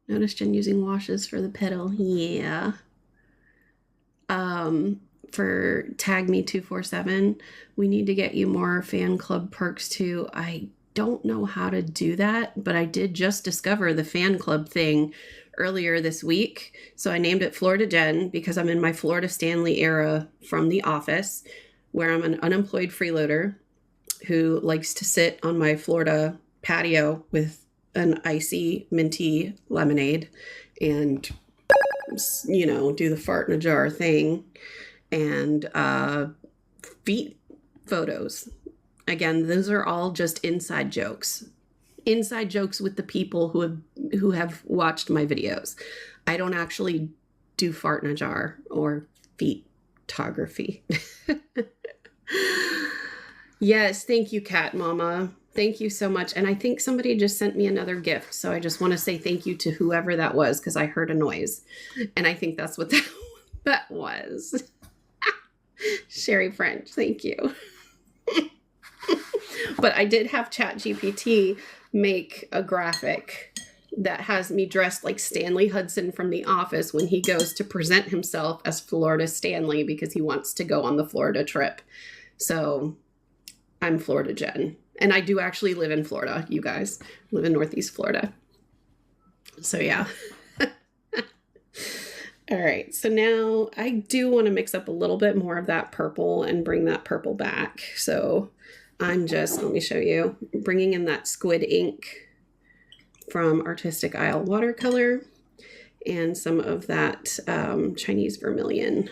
notice Jen using washes for the petal. Yeah. For Tag Me 247, we need to get you more fan club perks too. I don't know how to do that, but I did just discover the fan club thing earlier this week. So I named it Florida Jen because I'm in my Florida Stanley era from The Office, where I'm an unemployed freeloader who likes to sit on my Florida patio with an icy minty lemonade and, you know, do the fart in a jar thing. And feet photos. Again, those are all just inside jokes. Inside jokes with the people who have watched my videos. I don't actually do fart in a jar or feet photography. Yes, thank you, Cat Mama. Thank you so much. And I think somebody just sent me another gift. So I just want to say thank you to whoever that was because I heard a noise. And I think that's what that was. Sherry French, thank you. But I did have ChatGPT make a graphic that has me dressed like Stanley Hudson from The Office when he goes to present himself as Florida Stanley because he wants to go on the Florida trip. So I'm Florida Jen. And I do actually live in Florida, you guys. I live in Northeast Florida. So yeah. All right, so now I do want to mix up a little bit more of that purple and bring that purple back. So I'm just, let me show you, bringing in that squid ink from Artistic Isle Watercolor and some of that Chinese vermilion,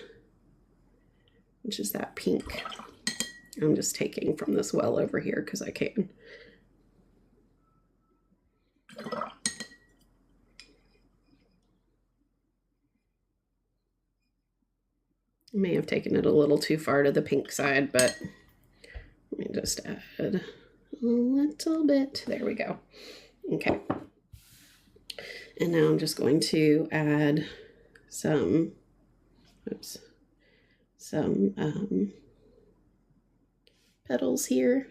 which is that pink. I'm just taking from this well over here because I can. May have taken it a little too far to the pink side, but let me just add a little bit. There we go. Okay. And now I'm just going to add some, oops, some petals here.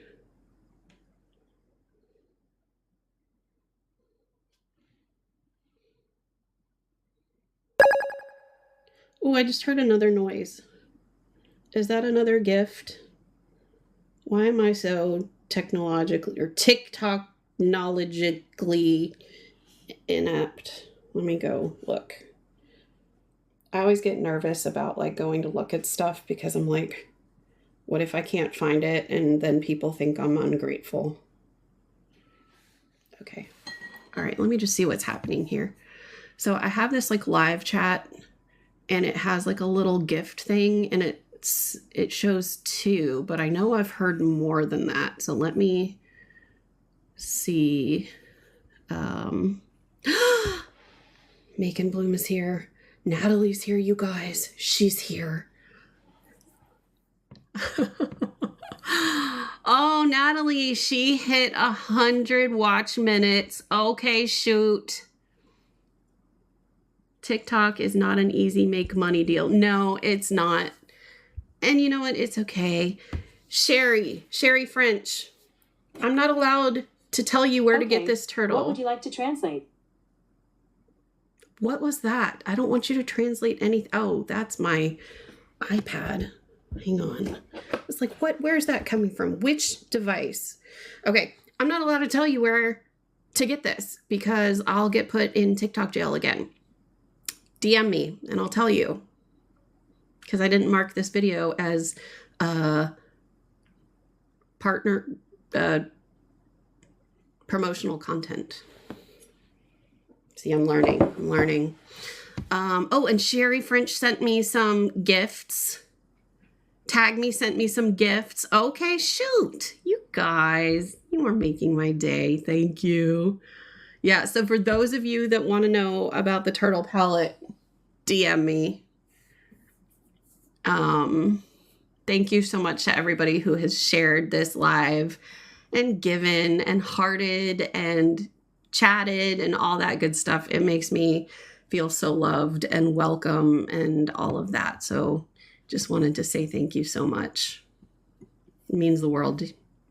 Oh, I just heard another noise. Is that another gift? Why am I so technologically or TikTok knowledgeably inept? Let me go look. I always get nervous about like going to look at stuff because I'm like, what if I can't find it and then people think I'm ungrateful? Okay. All right, let me just see what's happening here. So I have this like live chat and it has like a little gift thing and it shows 2, but I know I've heard more than that. So let me see. Macon Bloom is here. Natalie's here, you guys. She's here. Oh, Natalie, she hit 100 watch minutes. Okay, shoot. TikTok is not an easy make money deal. No, it's not. And you know what? It's okay. Sherry French. I'm not allowed to tell you where to get this turtle. What would you like to translate? What was that? I don't want you to translate anything. Oh, that's my iPad. Hang on. It's like, what? Where's that coming from? Which device? Okay, I'm not allowed to tell you where to get this because I'll get put in TikTok jail again. DM me and I'll tell you because I didn't mark this video as partner promotional content. See, I'm learning. Oh, and Sherry French sent me some gifts. Tag Me sent me some gifts. Okay, shoot. You guys, you are making my day. Thank you. Yeah, so for those of you that want to know about the turtle palette, DM me. Thank you so much to everybody who has shared this live and given and hearted and chatted and all that good stuff. It makes me feel so loved and welcome and all of that. So just wanted to say thank you so much. It means the world.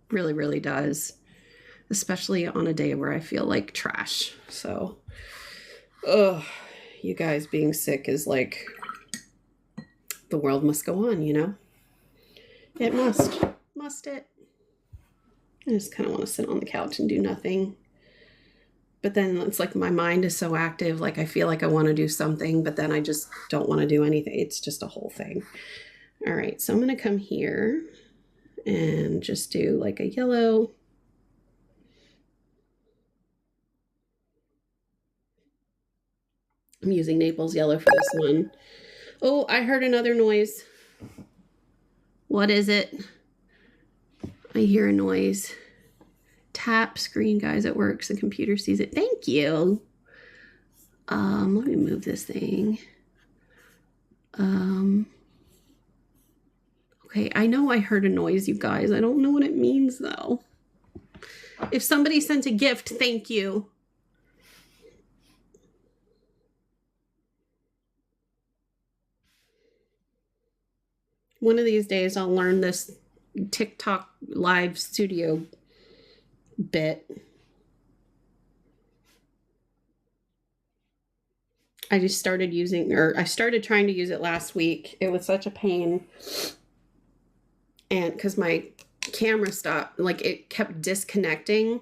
Really, really does. Especially on a day where I feel like trash. So, you guys being sick is like, the world must go on, you know? It must. Must it? I just kind of want to sit on the couch and do nothing. But then it's like my mind is so active. Like I feel like I want to do something, but then I just don't want to do anything. It's just a whole thing. All right. So I'm going to come here and just do like a yellow. I'm using Naples yellow for this one. Oh, I heard another noise. What is it? I hear a noise. Tap screen, guys. It works. The computer sees it. Thank you. Let me move this thing. Okay, I know I heard a noise, you guys. I don't know what it means, though. If somebody sent a gift, thank you. One of these days, I'll learn this TikTok live studio bit. I just started using, or I started trying to use it last week. It was such a pain. And because my camera stopped, like it kept disconnecting.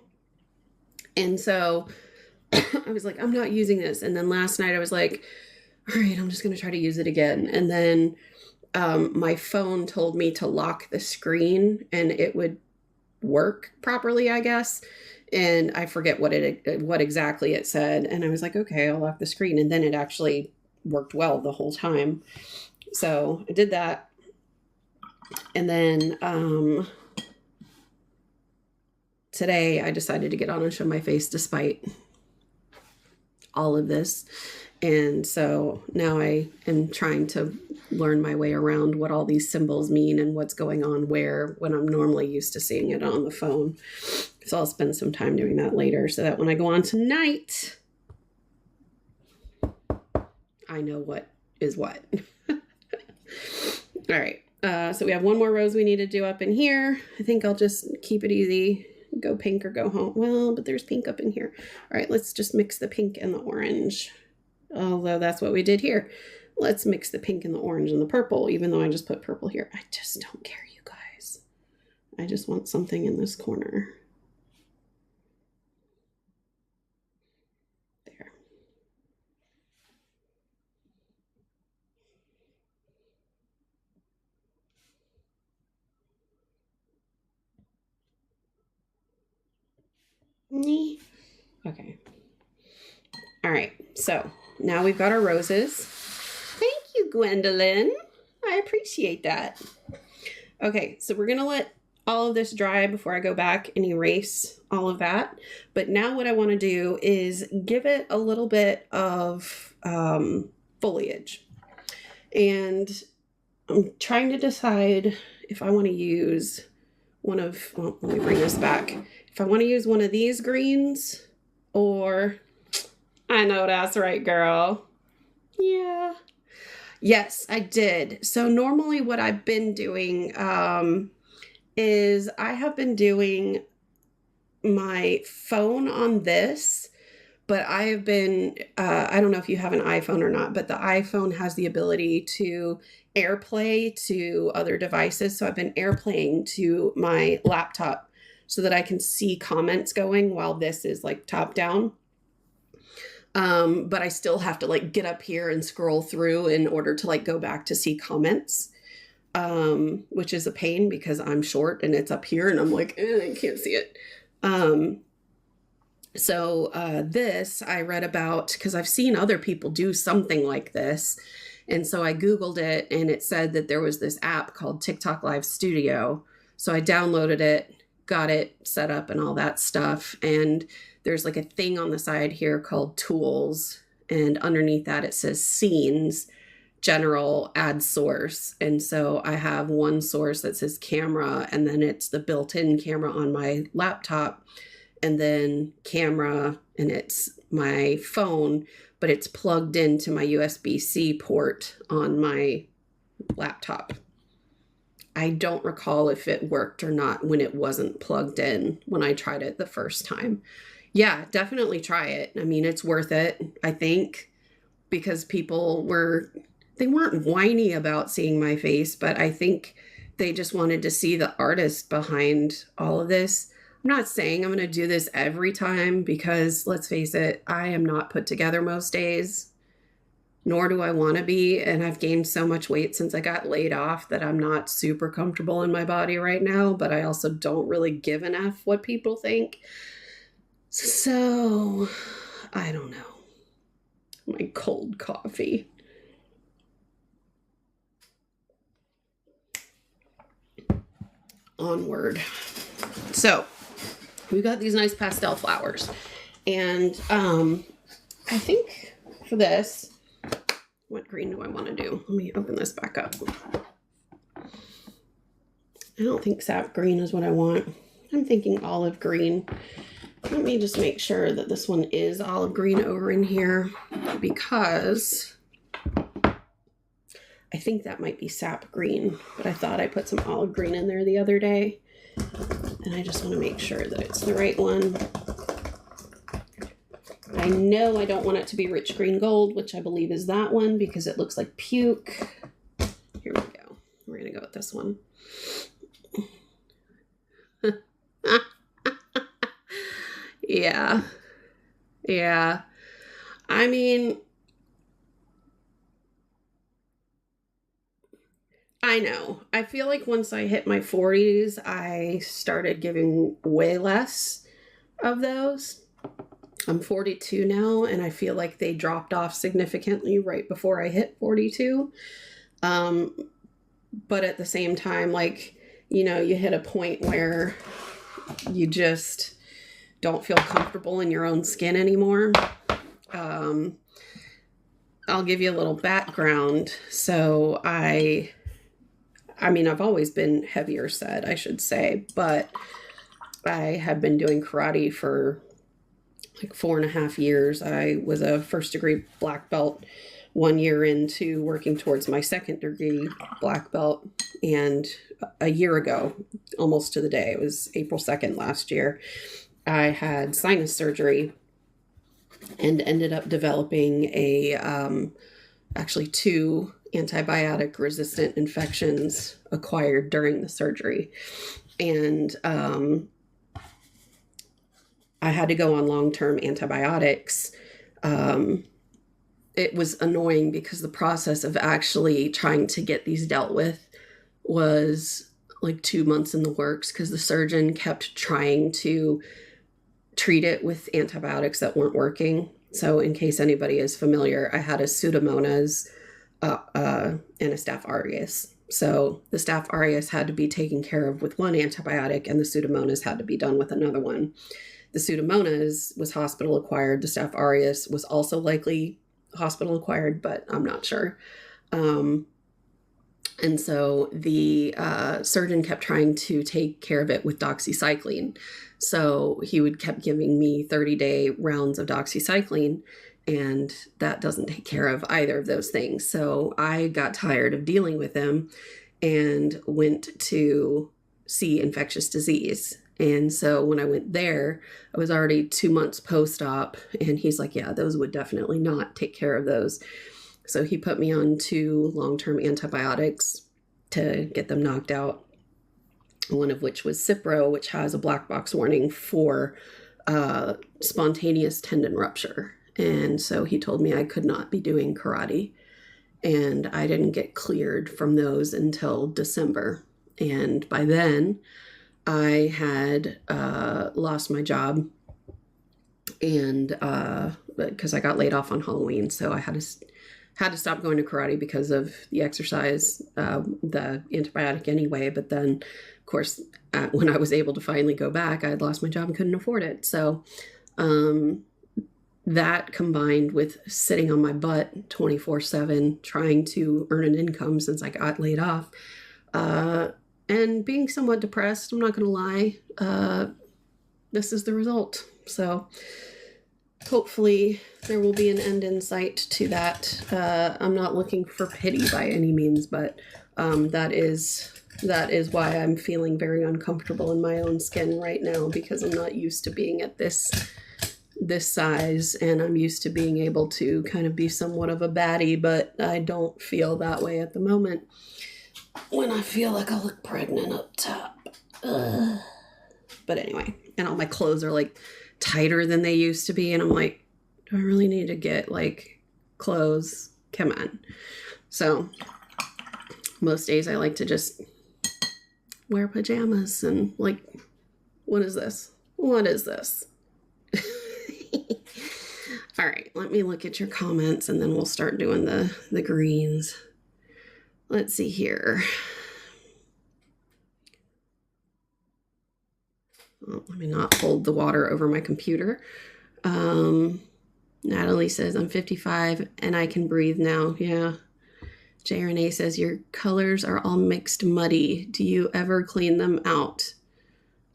And so I was like, I'm not using this. And then last night I was like, all right, I'm just going to try to use it again. And then my phone told me to lock the screen and it would work properly, I guess. And I forget what exactly it said. And I was like, okay, I'll lock the screen. And then it actually worked well the whole time. So I did that. And then today I decided to get on and show my face despite all of this. And so now I am trying to learn my way around what all these symbols mean and what's going on where when I'm normally used to seeing it on the phone. So I'll spend some time doing that later so that when I go on tonight, I know what is what. All right. So we have one more rose we need to do up in here. I think I'll just keep it easy. Go pink or go home. Well, but there's pink up in here. All right, let's just mix the pink and the orange. Although that's what we did here. Let's mix the pink and the orange and the purple, even though I just put purple here. I just don't care, you guys. I just want something in this corner. There. Okay. All right, so now we've got our roses. Thank you, Gwendolyn. I appreciate that. Okay, so we're gonna let all of this dry before I go back and erase all of that. But now what I want to do is give it a little bit of foliage. And I'm trying to decide if I want to use one of, well, let me bring this back. If I want to use one of these greens or, I know that's right, girl. Yeah. Yes, I did. So normally what I've been doing is I have been doing my phone on this, but I have been, I don't know if you have an iPhone or not, but the iPhone has the ability to AirPlay to other devices. So I've been AirPlaying to my laptop so that I can see comments going while this is like top down. But I still have to like get up here and scroll through in order to like go back to see comments, which is a pain because I'm short and it's up here and I'm like, I can't see it. This I read about because I've seen other people do something like this. And so I Googled it and it said that there was this app called TikTok Live Studio. So I downloaded it, got it set up and all that stuff. And there's like a thing on the side here called tools. And underneath that, it says scenes general ad source. And so I have one source that says camera, and then it's the built-in camera on my laptop, and then camera, and it's my phone, but it's plugged into my USB-C port on my laptop. I don't recall if it worked or not when it wasn't plugged in when I tried it the first time. Yeah, definitely try it. I mean, it's worth it, I think, because people they weren't whiny about seeing my face, but I think they just wanted to see the artist behind all of this. I'm not saying I'm going to do this every time because, let's face it, I am not put together most days, nor do I want to be. And I've gained so much weight since I got laid off that I'm not super comfortable in my body right now, but I also don't really give an F what people think. So, I don't know. My cold coffee. Onward. So we've got these nice pastel flowers, and I think for this, what green do I want to do? Let me open this back up. I don't think sap green is what I want. I'm thinking olive green. Let me just make sure that this one is olive green over in here, because I think that might be sap green, but I thought I put some olive green in there the other day, and I just want to make sure that it's the right one. I know I don't want it to be rich green gold, which I believe is that one, because it looks like puke. Here we go. We're going to go with this one. Yeah. Yeah. I mean, I know. I feel like once I hit my 40s, I started giving way less of those. I'm 42 now, and I feel like they dropped off significantly right before I hit 42. But at the same time, like, you know, you hit a point where you just don't feel comfortable in your own skin anymore. I'll give you a little background. So I mean, I've always been heavier set, I should say, but I have been doing karate for like 4.5 years. I was a first-degree black belt 1 year into working towards my second-degree black belt, and a year ago, almost to the day, it was April 2nd last year, I had sinus surgery and ended up developing actually 2 antibiotic resistant infections acquired during the surgery. And I had to go on long-term antibiotics. It was annoying because the process of actually trying to get these dealt with was like 2 months in the works, because the surgeon kept trying to treat it with antibiotics that weren't working. So in case anybody is familiar, I had a Pseudomonas and a Staph aureus. So the Staph aureus had to be taken care of with one antibiotic, and the Pseudomonas had to be done with another one. The Pseudomonas was hospital acquired. The Staph aureus was also likely hospital acquired, but I'm not sure. And so the surgeon kept trying to take care of it with doxycycline. So he kept giving me 30-day rounds of doxycycline, and that doesn't take care of either of those things. So I got tired of dealing with him and went to see infectious disease. And so when I went there, I was already 2 months post-op, and he's like, yeah, those would definitely not take care of those. So he put me on 2 long-term antibiotics to get them knocked out, one of which was Cipro, which has a black box warning for spontaneous tendon rupture. And so he told me I could not be doing karate, and I didn't get cleared from those until December. And by then I had lost my job, and because I got laid off on Halloween, so I had to stop going to karate because of the exercise, the antibiotic anyway. But then, of course, when I was able to finally go back, I had lost my job and couldn't afford it. So that combined with sitting on my butt 24/7 trying to earn an income since I got laid off, and being somewhat depressed, I'm not going to lie, this is the result. So hopefully there will be an end in sight to that. I'm not looking for pity by any means, but that is why I'm feeling very uncomfortable in my own skin right now, because I'm not used to being at this size, and I'm used to being able to kind of be somewhat of a baddie, but I don't feel that way at the moment when I feel like I look pregnant up top. Ugh. But anyway, and all my clothes are like tighter than they used to be, and I'm like, do I really need to get like clothes? Come on. So most days I like to just wear pajamas and like, what is this? What is this? All right, let me look at your comments and then we'll start doing the greens. Let's see here. Oh, let me not hold the water over my computer. Natalie says, I'm 55 and I can breathe now. Yeah. J. Renee says, your colors are all mixed muddy. Do you ever clean them out?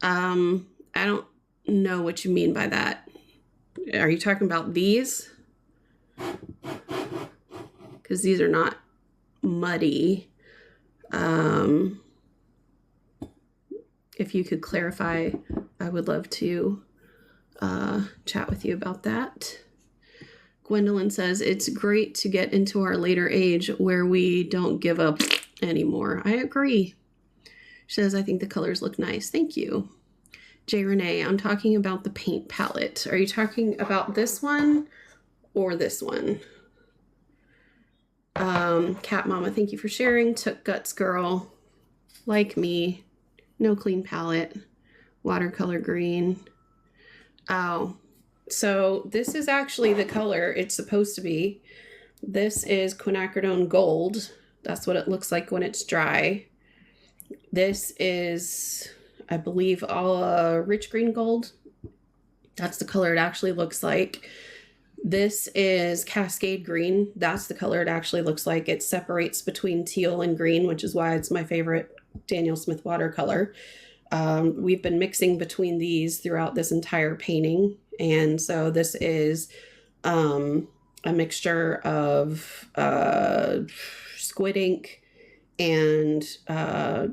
I don't know what you mean by that. Are you talking about these? Because these are not muddy. If you could clarify, I would love to chat with you about that. Gwendolyn says, it's great to get into our later age where we don't give up anymore. I agree. She says, I think the colors look nice. Thank you. J. Renee, I'm talking about the paint palette. Are you talking about this one or this one? Cat Mama, thank you for sharing. Took Guts Girl, like me. No clean palette. Watercolor green. Oh, so this is actually the color it's supposed to be. This is quinacridone gold. That's what it looks like when it's dry. This is, I believe, all rich green gold. That's the color it actually looks like. This is Cascade green. That's the color it actually looks like. It separates between teal and green, which is why it's my favorite Daniel Smith watercolor. We've been mixing between these throughout this entire painting. And so this is a mixture of squid ink and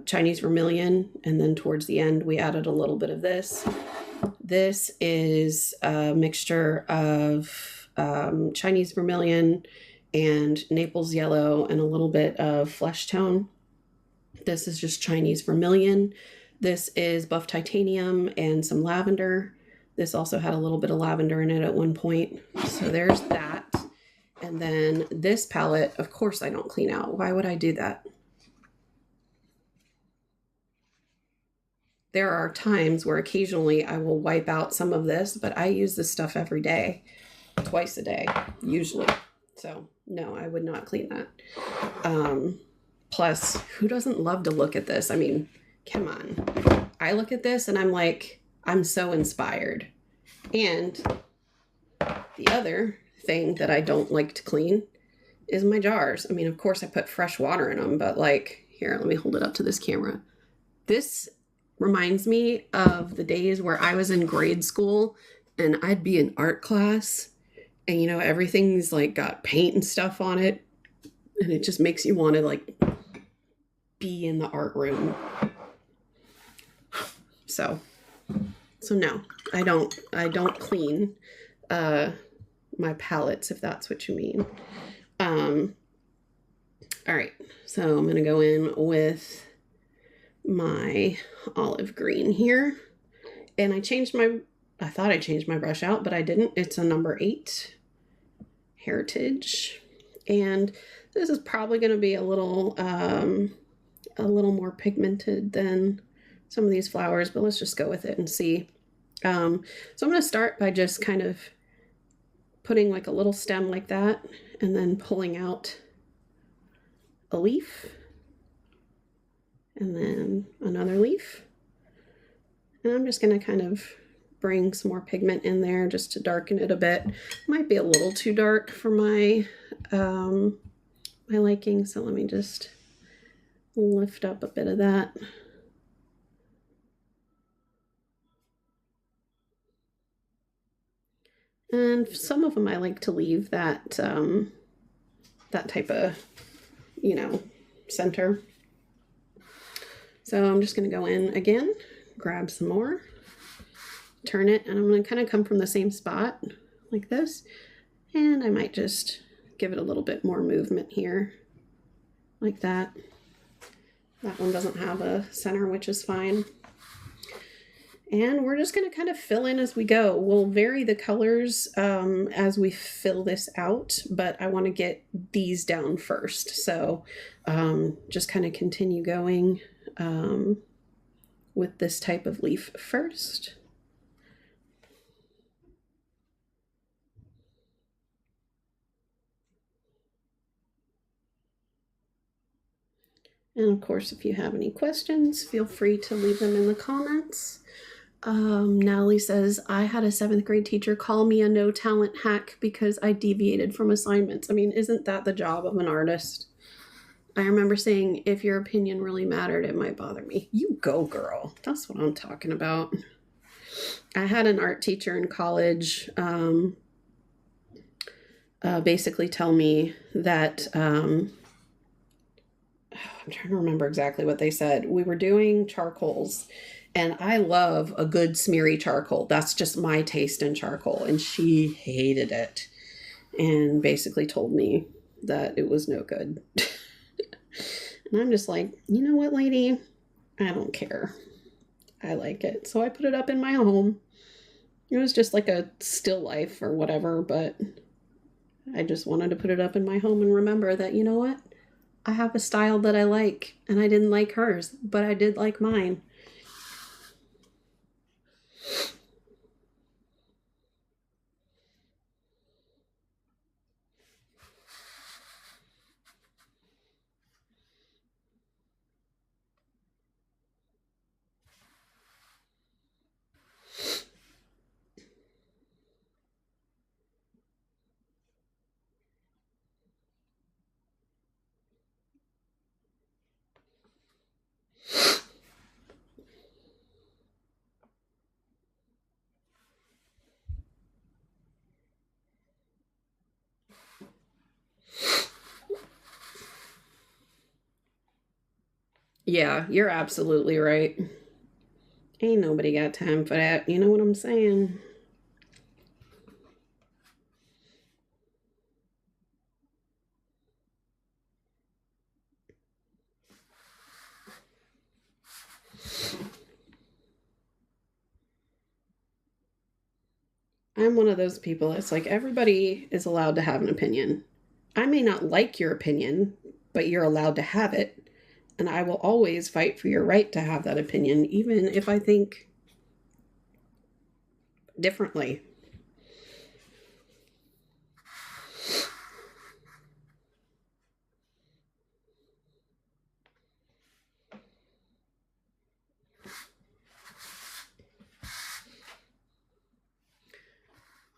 Chinese vermilion. And then towards the end, we added a little bit of this. This is a mixture of Chinese vermilion and Naples yellow and a little bit of flesh tone. This is just Chinese vermilion. This is buff titanium and some lavender. This also had a little bit of lavender in it at one point. So there's that. And then this palette, of course I don't clean out. Why would I do that? There are times where occasionally I will wipe out some of this, but I use this stuff every day, twice a day, usually. So no, I would not clean that. Plus, who doesn't love to look at this? I mean, come on. I look at this and I'm like, I'm so inspired. And the other thing that I don't like to clean is my jars. I mean, of course I put fresh water in them, but like, here, let me hold it up to this camera. This reminds me of the days where I was in grade school and I'd be in art class and, you know, everything's like got paint and stuff on it. And it just makes you want to like be in the art room. So no, I don't clean my palettes, if that's what you mean. All right, so I'm going to go in with my olive green here. And I thought I changed my brush out, but I didn't. It's a number 8 Heritage. And this is probably going to be a little more pigmented than some of these flowers, but let's just go with it and see. So I'm going to start by just kind of putting like a little stem like that and then pulling out a leaf and then another leaf. And I'm just going to kind of bring some more pigment in there just to darken it a bit. Might be a little too dark for my my liking, so let me just lift up a bit of that. And some of them I like to leave that that type of, you know, center. So I'm just going to go in again, grab some more, turn it, and I'm going to kind of come from the same spot like this. And I might just give it a little bit more movement here, like that. That one doesn't have a center, which is fine. And we're just going to kind of fill in as we go. We'll vary the colors as we fill this out, but I want to get these down first. So just kind of continue going with this type of leaf first. And of course, if you have any questions, feel free to leave them in the comments. Natalie says, I had a 7th grade teacher call me a no talent hack because I deviated from assignments. I mean, isn't that the job of an artist? I remember saying, if your opinion really mattered, it might bother me. You go, girl. That's what I'm talking about. I had an art teacher in college basically tell me that, I'm trying to remember exactly what they said. We were doing charcoals. And I love a good smeary charcoal. That's just my taste in charcoal. And she hated it and basically told me that it was no good. And I'm just like, you know what, lady? I don't care. I like it. So I put it up in my home. It was just like a still life or whatever, but I just wanted to put it up in my home and remember that, you know what? I have a style that I like, and I didn't like hers, but I did like mine. Yeah, you're absolutely right. Ain't nobody got time for that. You know what I'm saying? I'm one of those people. It's like everybody is allowed to have an opinion. I may not like your opinion, but you're allowed to have it. And I will always fight for your right to have that opinion, even if I think differently.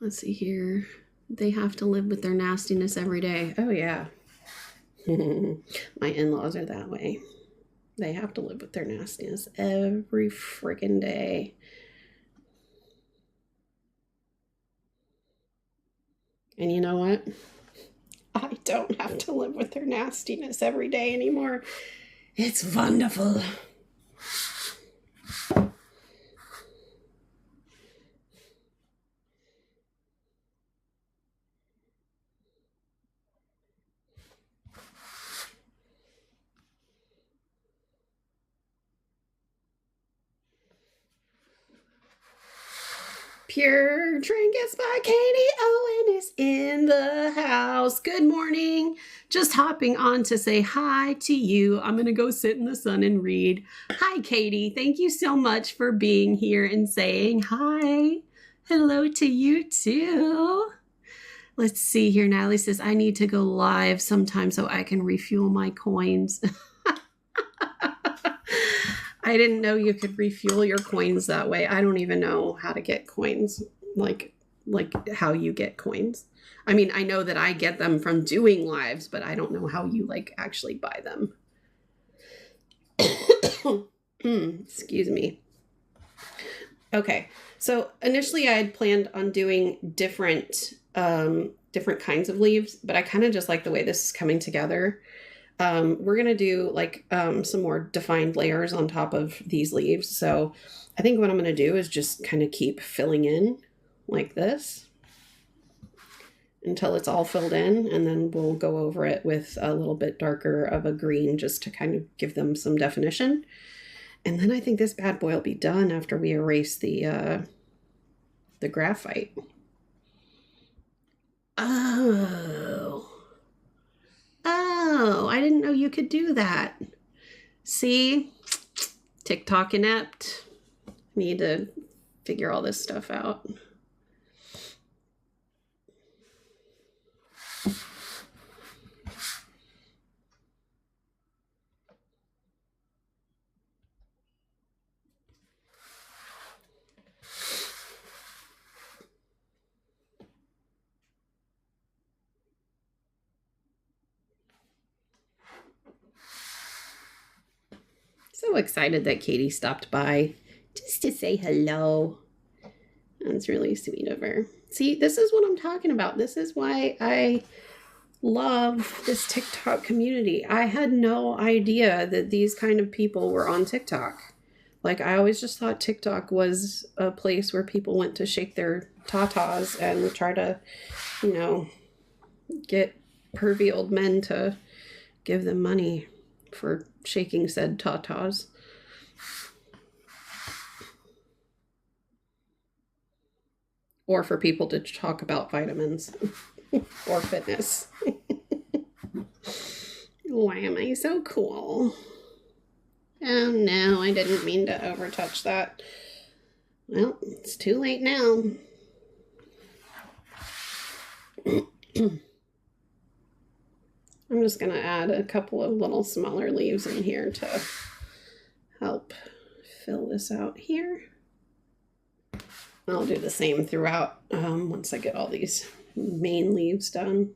Let's see here. They have to live with their nastiness every day. Oh, yeah. My in-laws are that way. They have to live with their nastiness every friggin' day. And you know what? I don't have to live with their nastiness every day anymore. It's wonderful. Pure Trinkets by Katie Owen is in the house. Good morning. Just hopping on to say hi to you. I'm going to go sit in the sun and read. Hi, Katie. Thank you so much for being here and saying hi. Hello to you too. Let's see here. Natalie says, I need to go live sometime so I can refuel my coins. I didn't know you could refuel your coins that way. I don't even know how to get coins, like how you get coins. I mean, I know that I get them from doing lives, but I don't know how you like actually buy them. Excuse me. Okay, so initially I had planned on doing different kinds of leaves, but I kind of just like the way this is coming together. We're going to do like some more defined layers on top of these leaves. So I think what I'm going to do is just kind of keep filling in like this until it's all filled in. And then we'll go over it with a little bit darker of a green just to kind of give them some definition. And then I think this bad boy will be done after we erase the graphite. Oh, I didn't know you could do that. See? TikTok inept. Need to figure all this stuff out. So excited that Katie stopped by just to say hello. That's really sweet of her. See, this is what I'm talking about. This is why I love this TikTok community. I had no idea that these kind of people were on TikTok. Like, I always just thought TikTok was a place where people went to shake their tatas and try to, you know, get pervy old men to give them money for shaking said tatas. Or for people to talk about vitamins or fitness. Why am I so cool? Oh no, I didn't mean to overtouch that. Well, it's too late now. I'm just going to add a couple of little smaller leaves in here to help fill this out here. I'll do the same throughout once I get all these main leaves done.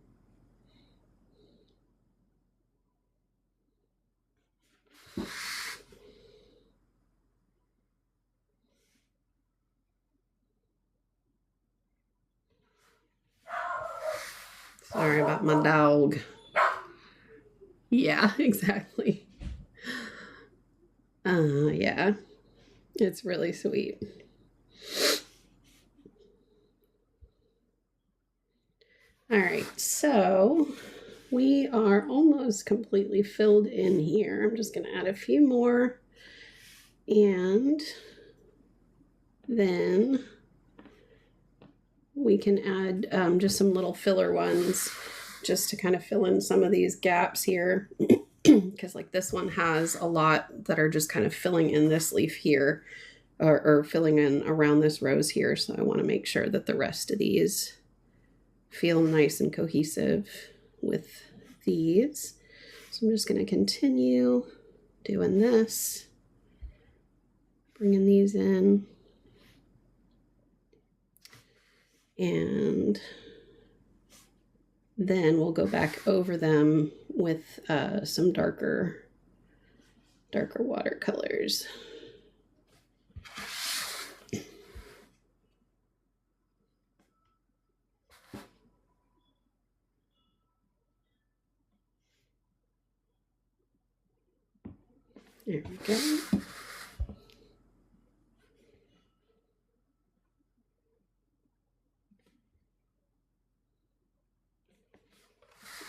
Sorry about my dog. Yeah, exactly. Yeah, it's really sweet. All right, so we are almost completely filled in here. I'm just going to add a few more, and then we can add just some little filler ones just to kind of fill in some of these gaps here. Because like this one has a lot that are just kind of filling in this leaf here, or filling in around this rose here. So I want to make sure that the rest of these feel nice and cohesive with these. So I'm just going to continue doing this, bringing these in, and then we'll go back over them with some darker watercolors. There we go.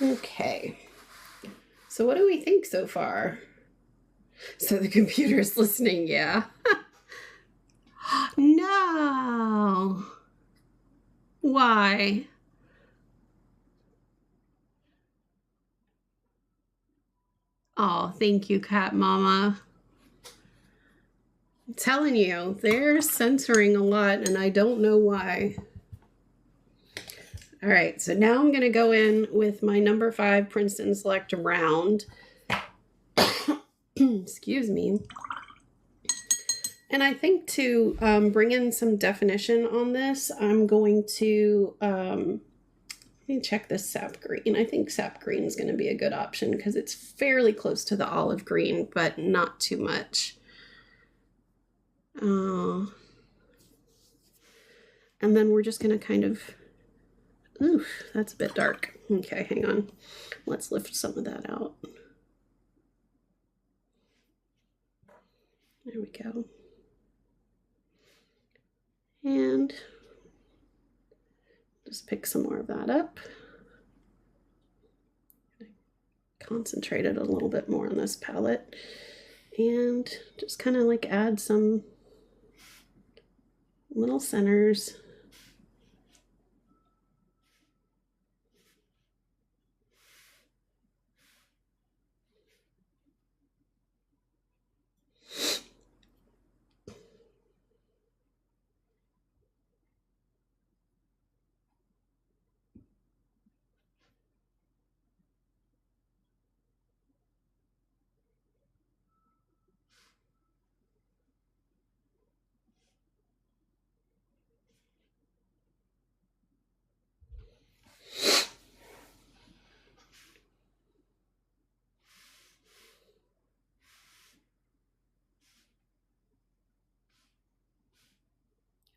Okay. So what do we think so far? So the computer's listening, yeah. No. Why? Oh, thank you, Cat Mama. I'm telling you, they're censoring a lot, and I don't know why. All right, so now I'm going to go in with my number 5 Princeton Select Round. Excuse me. And I think to bring in some definition on this, I'm going to, let me check this sap green. I think sap green is going to be a good option because it's fairly close to the olive green, but not too much. And then we're just going to kind of, oof, that's a bit dark. Okay, hang on. Let's lift some of that out. There we go. And just pick some more of that up. Concentrate it a little bit more on this palette. And just kind of like add some little centers.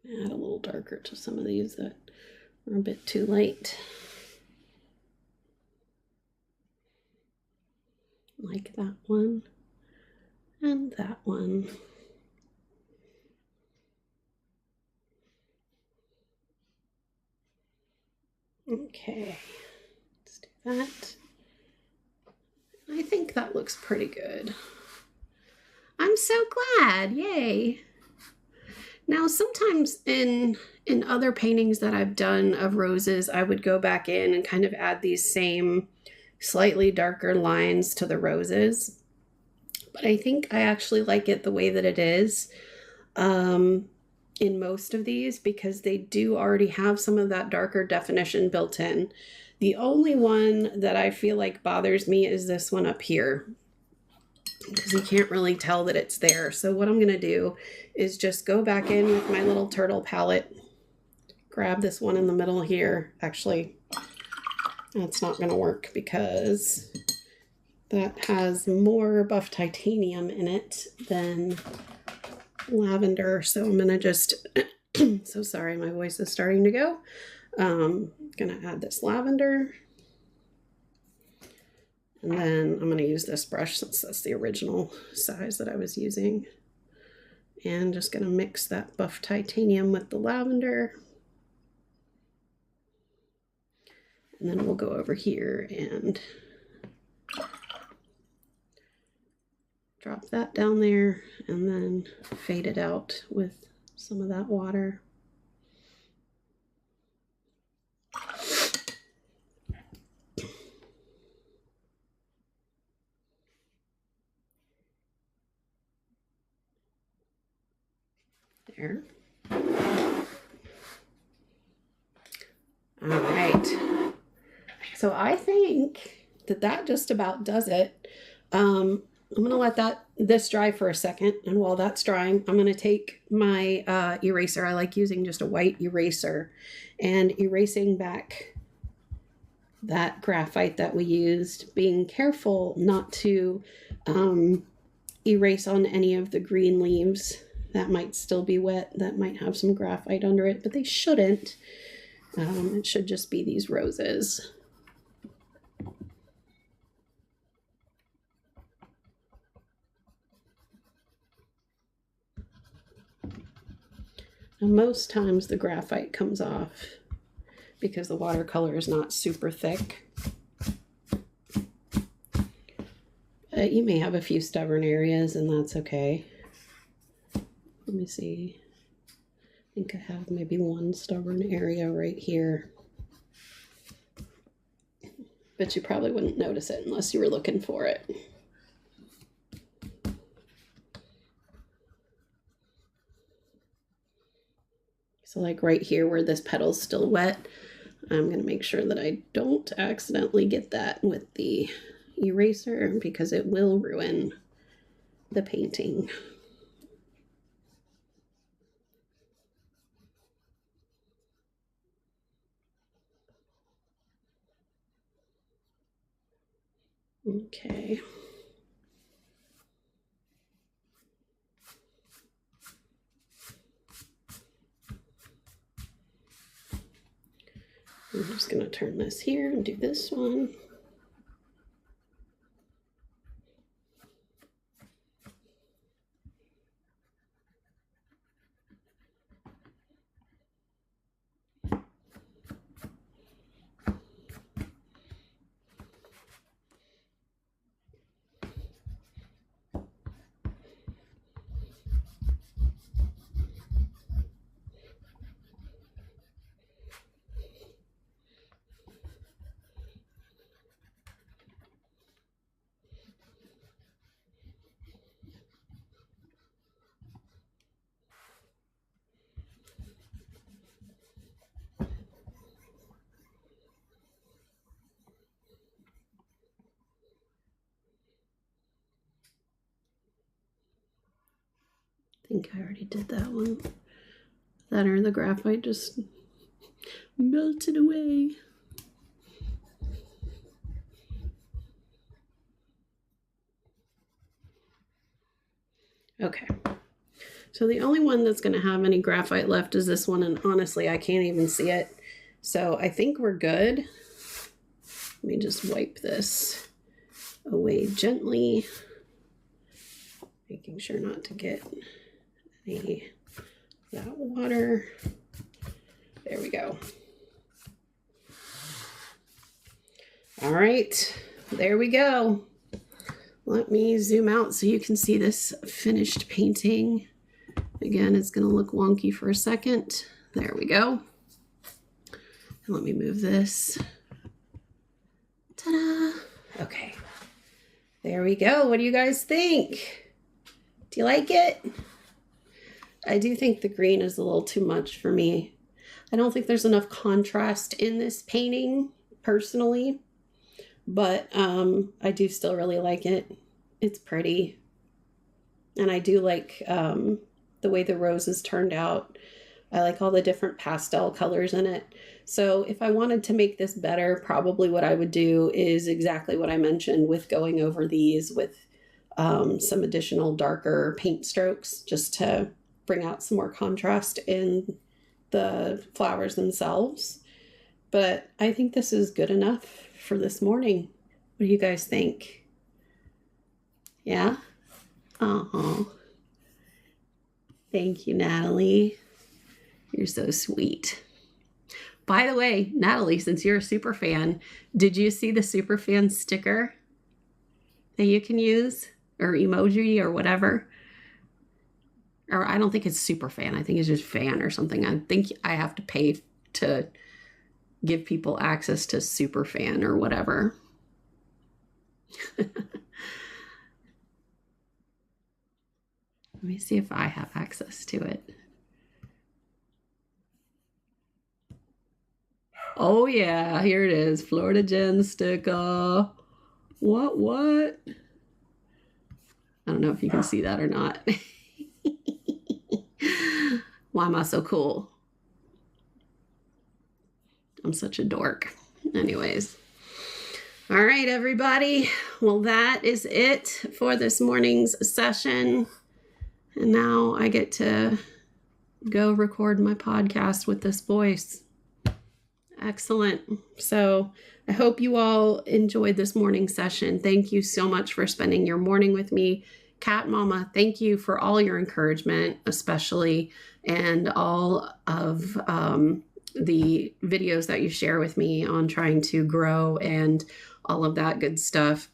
Add a little darker to some of these that are a bit too light. Like that one and that one. Okay, let's do that. I think that looks pretty good. I'm so glad, yay. Now, sometimes in other paintings that I've done of roses, I would go back in and kind of add these same slightly darker lines to the roses. But I think I actually like it the way that it is in most of these because they do already have some of that darker definition built in. The only one that I feel like bothers me is this one up here, because you can't really tell that it's there. So what I'm going to do is just go back in with my little turtle palette, grab this one in the middle here. Actually, that's not going to work because that has more buff titanium in it than lavender. So I'm going to just, so sorry, my voice is starting to go. Going to add this lavender. And then I'm going to use this brush since that's the original size that I was using. And just going to mix that buff titanium with the lavender. And then we'll go over here and drop that down there and then fade it out with some of that water. There. All right. So I think that just about does it. I'm going to let this dry for a second. And while that's drying, I'm going to take my eraser. I like using just a white eraser and erasing back that graphite that we used, being careful not to erase on any of the green leaves that might still be wet, that might have some graphite under it, but they shouldn't. It should just be these roses. Now, most times the graphite comes off because the watercolor is not super thick. But you may have a few stubborn areas, and that's okay. Let me see. I think I have maybe one stubborn area right here. But you probably wouldn't notice it unless you were looking for it. So like right here where this petal's still wet, I'm going to make sure that I don't accidentally get that with the eraser because it will ruin the painting. Okay. I'm just going to turn this here and do this one. I think I already did that one. That or the graphite just melted away. Okay. So the only one that's going to have any graphite left is this one, and honestly, I can't even see it. So I think we're good. Let me just wipe this away gently, making sure not to get any of that water. There we go. All right, there we go. Let me zoom out so you can see this finished painting. Again, it's going to look wonky for a second. There we go. And let me move this. Ta-da! Okay. There we go. What do you guys think? Do you like it? I do think the green is a little too much for me. I don't think there's enough contrast in this painting, personally. But I do still really like it. It's pretty. And I do like the way the roses turned out. I like all the different pastel colors in it. So if I wanted to make this better, probably what I would do is exactly what I mentioned with going over these with some additional darker paint strokes, just to bring out some more contrast in the flowers themselves. But I think this is good enough for this morning. What do you guys think? Yeah? Thank you, Natalie. You're so sweet. By the way, Natalie, since you're a super fan, did you see the super fan sticker that you can use? Or emoji or whatever? Or I don't think it's super fan. I think it's just fan or something. I think I have to pay to give people access to super fan or whatever. Let me see if I have access to it. Oh yeah, here it is. Florida Jen sticker. What? I don't know if you can see that or not. Why am I so cool? I'm such a dork. Anyways. All right, everybody. Well, that is it for this morning's session. And now I get to go record my podcast with this voice. Excellent. So I hope you all enjoyed this morning session. Thank you so much for spending your morning with me. Cat Mama, thank you for all your encouragement, especially, and all of the videos that you share with me on trying to grow and all of that good stuff.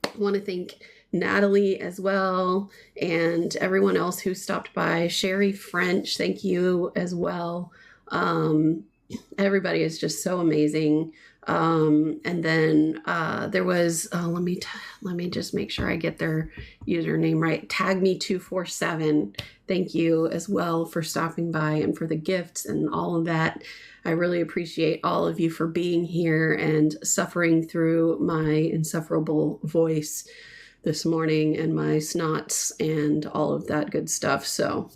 I want to thank Natalie as well, and everyone else who stopped by. Sherry French, thank you as well. Everybody is just so amazing. And then there was, let me just make sure I get their username right. Tag me 247. Thank you as well for stopping by and for the gifts and all of that. I really appreciate all of you for being here and suffering through my insufferable voice this morning and my snots and all of that good stuff. So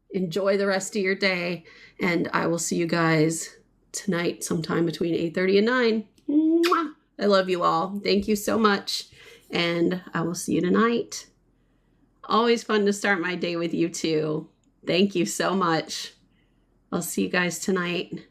enjoy the rest of your day, and I will see you guys tonight sometime between 8:30 and 9. Mwah! I love you all. Thank you so much. And I will see you tonight. Always fun to start my day with you too. Thank you so much. I'll see you guys tonight.